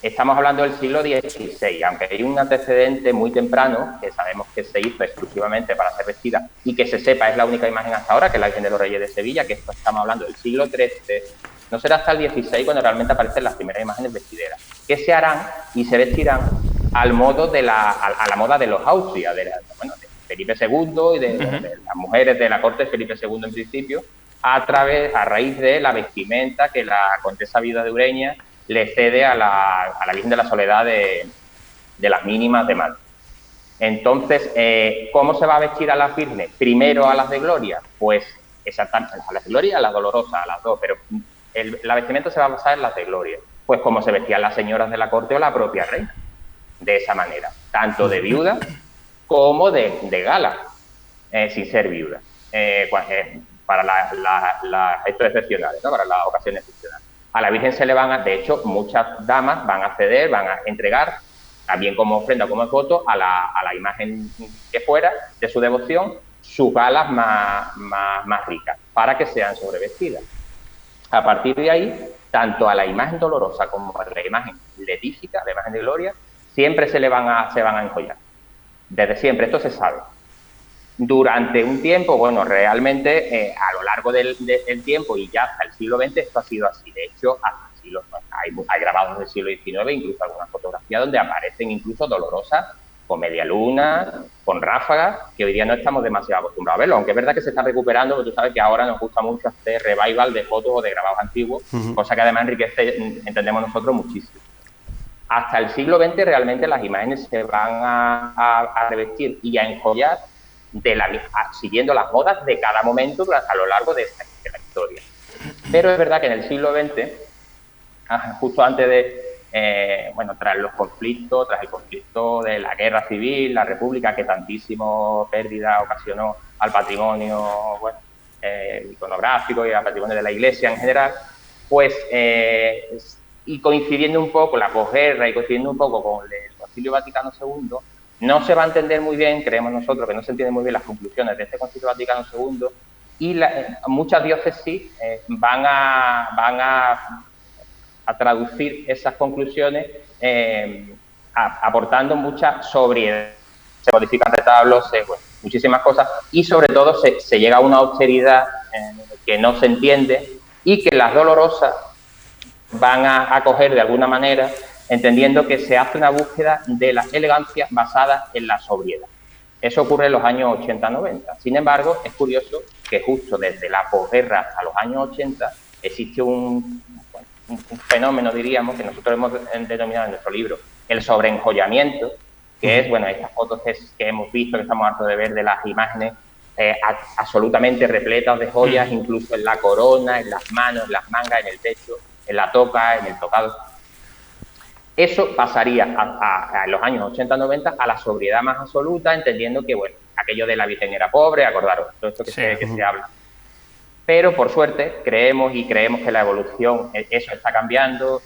estamos hablando del siglo XVI, aunque hay un antecedente muy temprano que sabemos que se hizo exclusivamente para ser vestida y que se sepa es la única imagen hasta ahora, que es la Virgen de los Reyes de Sevilla, que esto estamos hablando del siglo XIII, no será hasta el XVI cuando realmente aparecen las primeras imágenes vestideras, que se harán y se vestirán al modo a la moda de los Austria, de Felipe II y de las mujeres de la corte de Felipe II en principio, a raíz de la vestimenta que la Condesa Viuda de Ureña le cede a la Virgen de la Soledad de las mínimas de Mal. Entonces, ¿cómo se va a vestir a las vírgenes? Primero a las de gloria, pues exactamente, a las de gloria y a las dolorosas, a las dos, pero la vestimenta se va a basar en las de gloria, pues como se vestían las señoras de la corte o la propia reina, de esa manera, tanto de viuda como de gala, sin ser viuda, para estos excepcionales, ¿no? Para las ocasiones excepcionales. A la Virgen se le de hecho, muchas damas van a ceder, van a entregar, también como ofrenda, como voto, a la imagen que fuera de su devoción, sus galas más ricas, para que sean sobrevestidas. A partir de ahí, tanto a la imagen dolorosa como a la imagen letífica, la imagen de gloria, siempre se van a enjollar. Desde siempre, esto se sabe. Durante un tiempo, bueno, realmente a lo largo del tiempo y ya hasta el siglo XX esto ha sido así. De hecho, hay grabados del siglo XIX, incluso algunas fotografías donde aparecen incluso dolorosas con media luna, con ráfagas, que hoy día no estamos demasiado acostumbrados a verlo, aunque es verdad que se está recuperando, porque tú sabes que ahora nos gusta mucho hacer revival de fotos o de grabados antiguos, cosa que además enriquece, entendemos nosotros, muchísimo. Hasta el siglo XX realmente las imágenes se van a revestir y a enjollar siguiendo las modas de cada momento a lo largo de la historia. Pero es verdad que en el siglo XX, justo antes tras el conflicto de la guerra civil, la república, que tantísimo pérdida ocasionó al patrimonio iconográfico y al patrimonio de la iglesia en general, pues, y coincidiendo un poco la posguerra y coincidiendo un poco con el Concilio Vaticano II, no se va a entender muy bien, creemos nosotros, que no se entienden muy bien las conclusiones de este Concilio Vaticano II, y muchas diócesis van a traducir esas conclusiones aportando mucha sobriedad. Se modifican retablos, muchísimas cosas, y sobre todo se llega a una austeridad que no se entiende y que las dolorosas van a acoger de alguna manera, entendiendo que se hace una búsqueda de la elegancia basada en la sobriedad. Eso ocurre en los años 80-90. Sin embargo, es curioso que justo desde la posguerra hasta los años 80 existe un un fenómeno, diríamos, que nosotros hemos denominado en nuestro libro el sobreenjollamiento, que es, bueno, estas fotos que hemos visto, que estamos hartos de ver, de las imágenes absolutamente repletas de joyas, incluso en la corona, en las manos, en las mangas, en el pecho, en la toca, en el tocado. Eso pasaría en los años 80-90 a la sobriedad más absoluta, entendiendo que, bueno, aquello de la Virgen era pobre, acordaros, todo esto que se habla. Pero, por suerte, creemos que la evolución, eso está cambiando,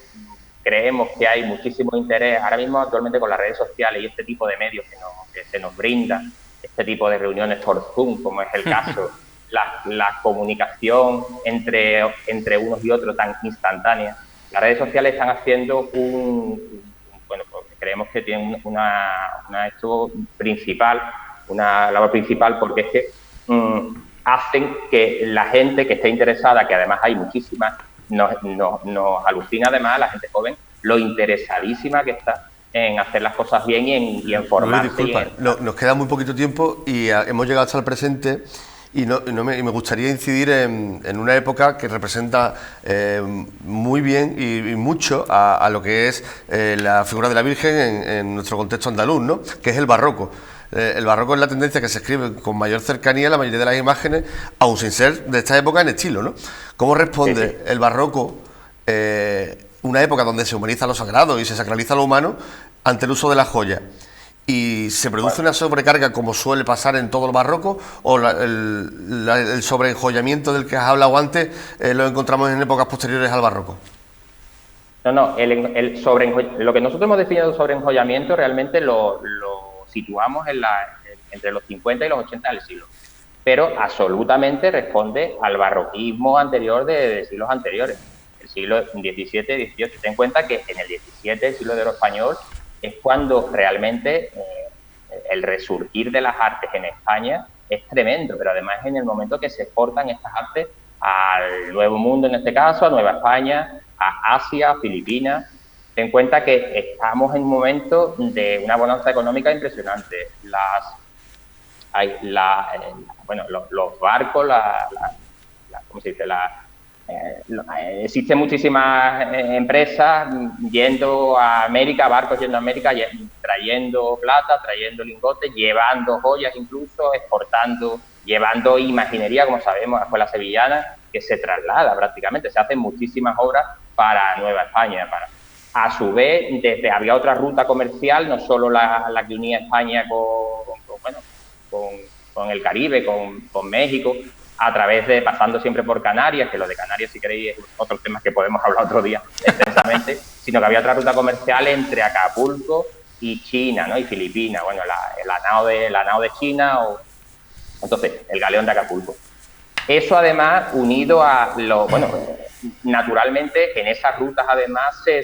creemos que hay muchísimo interés, ahora mismo actualmente con las redes sociales y este tipo de medios que se nos brindan, este tipo de reuniones por Zoom, como es el caso, la comunicación entre unos y otros tan instantánea. Las redes sociales están haciendo bueno, pues creemos que tienen una labor principal, porque es que hacen que la gente que esté interesada, que además hay muchísimas, nos alucina además a la gente joven lo interesadísima que está en hacer las cosas bien y en formarse. Disculpa, nos queda muy poquito tiempo y hemos llegado hasta el presente y me gustaría incidir en una época que representa muy bien y mucho a lo que es la figura de la Virgen en nuestro contexto andaluz, ¿no? Que es el barroco. El barroco es la tendencia que se escribe con mayor cercanía la mayoría de las imágenes, aun sin ser de esta época en estilo, ¿no? ¿Cómo responde el barroco, una época donde se humaniza lo sagrado y se sacraliza lo humano, ante el uso de la joya? ¿Y se produce una sobrecarga como suele pasar en todo el barroco, o el sobreenjollamiento del que has hablado antes lo encontramos en épocas posteriores al barroco? No, lo que nosotros hemos definido sobre enjollamiento realmente lo situamos entre los 50 y los 80 del siglo, pero absolutamente responde al barroquismo anterior de siglos anteriores, el siglo XVII, XVIII. Ten en cuenta que en el XVII, el siglo de oro español, es cuando realmente el resurgir de las artes en España es tremendo, pero además en el momento que se exportan estas artes al Nuevo Mundo, en este caso, a Nueva España, a Asia, a Filipinas. Ten en cuenta que estamos en un momento de una bonanza económica impresionante. Los barcos, ¿cómo se dice? Existen muchísimas empresas yendo a América, barcos yendo a América, trayendo plata, trayendo lingotes, llevando joyas incluso, exportando, llevando imaginería, como sabemos, a la escuela sevillana, que se traslada prácticamente. Se hacen muchísimas obras para Nueva España. A su vez, había otra ruta comercial, no solo la que unía España con el Caribe, con México, pasando siempre por Canarias, que lo de Canarias, si queréis, es otro tema que podemos hablar otro día extensamente, sino que había otra ruta comercial entre Acapulco y China, ¿no? Y Filipinas, bueno, la nao de China, entonces, el galeón de Acapulco. Eso además, unido a naturalmente en esas rutas además se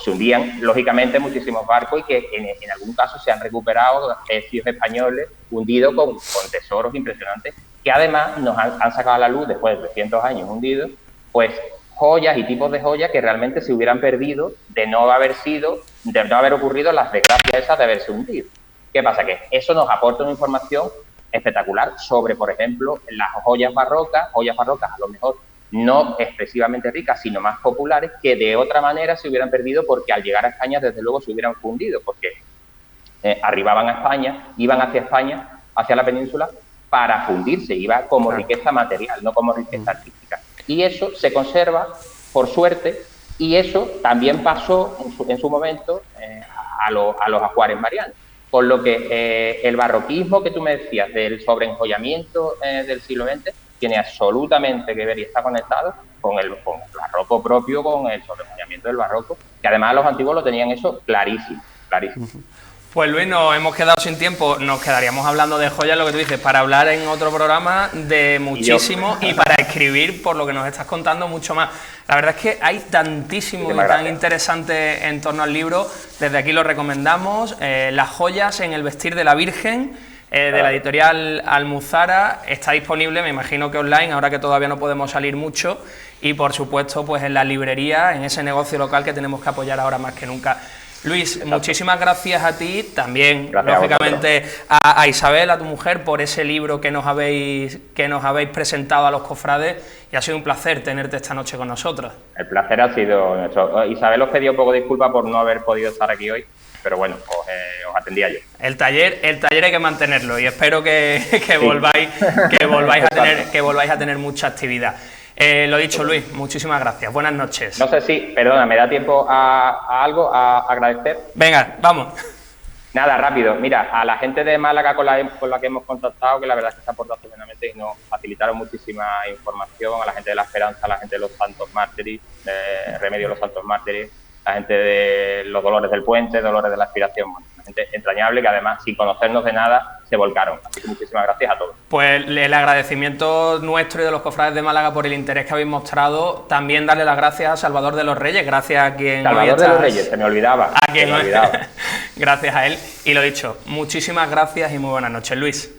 hundían lógicamente muchísimos barcos, y que en algún caso se han recuperado especies españoles hundidos con tesoros impresionantes, que además nos han sacado a la luz después de 300 años hundidos, pues joyas y tipos de joyas que realmente se hubieran perdido de no haber ocurrido las desgracias esas de haberse hundido. ¿Qué pasa? Que eso nos aporta una información espectacular sobre, por ejemplo, las joyas barrocas a lo mejor no expresivamente ricas, sino más populares, que de otra manera se hubieran perdido, porque al llegar a España, desde luego, se hubieran fundido, porque arribaban a España, iban hacia España, hacia la península, para fundirse, iba como riqueza material, no como riqueza artística. Y eso se conserva, por suerte, y eso también pasó en su momento a los ajuares marianos. Por lo que el barroquismo que tú me decías del sobreenjollamiento del siglo XX tiene absolutamente que ver y está conectado con el barroco propio, con el sobreenjollamiento del barroco, que además los antiguos lo tenían eso clarísimo. Pues Luis, nos hemos quedado sin tiempo, nos quedaríamos hablando de joyas, lo que tú dices, para hablar en otro programa de muchísimo y para escribir, por lo que nos estás contando, mucho más. La verdad es que hay tantísimo y tan interesante en torno al libro. Desde aquí lo recomendamos, Las joyas en el vestir de la Virgen, de la editorial Almuzara. Está disponible, me imagino que online, ahora que todavía no podemos salir mucho, y por supuesto pues en la librería, en ese negocio local que tenemos que apoyar ahora más que nunca. Luis, muchísimas gracias a ti, también, Gracias lógicamente, a Isabel, a tu mujer, por ese libro que nos habéis presentado a los cofrades, y ha sido un placer tenerte esta noche con nosotros. El placer ha sido nuestro. Isabel os pedí un poco de disculpas por no haber podido estar aquí hoy, pero bueno, os atendía yo. El taller hay que mantenerlo, y espero que volváis a tener mucha actividad. Lo dicho, Luis, muchísimas gracias. Buenas noches. No sé si, perdona, ¿me da tiempo a algo, a agradecer? Venga, vamos. Nada, rápido. Mira, a la gente de Málaga con la que hemos contactado, que la verdad es que se ha portado estupendamente y nos facilitaron muchísima información, a la gente de La Esperanza, a la gente de los Santos Mártires, de Remedio de los Santos Mártires, la gente de los Dolores del Puente, Dolores de la Aspiración, bueno, una gente entrañable que además, sin conocernos de nada, se volcaron. Así que muchísimas gracias a todos. Pues el agradecimiento nuestro y de los cofrades de Málaga por el interés que habéis mostrado. También darle las gracias a Salvador de los Reyes, gracias a quien Salvador de los Reyes, se me olvidaba. Gracias a él. Y lo dicho, muchísimas gracias y muy buenas noches, Luis.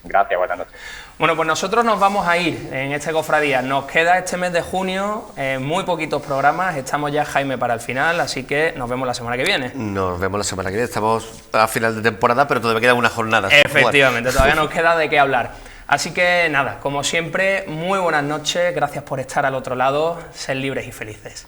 Gracias, buenas noches. Bueno, pues nosotros nos vamos a ir en este cofradía. Nos queda este mes de junio muy poquitos programas. Estamos ya, Jaime, para el final, así que nos vemos la semana que viene. Nos vemos la semana que viene. Estamos a final de temporada, pero todavía quedan unas jornadas. Efectivamente, todavía nos queda de qué hablar. Así que nada, como siempre, muy buenas noches. Gracias por estar al otro lado. Sed libres y felices.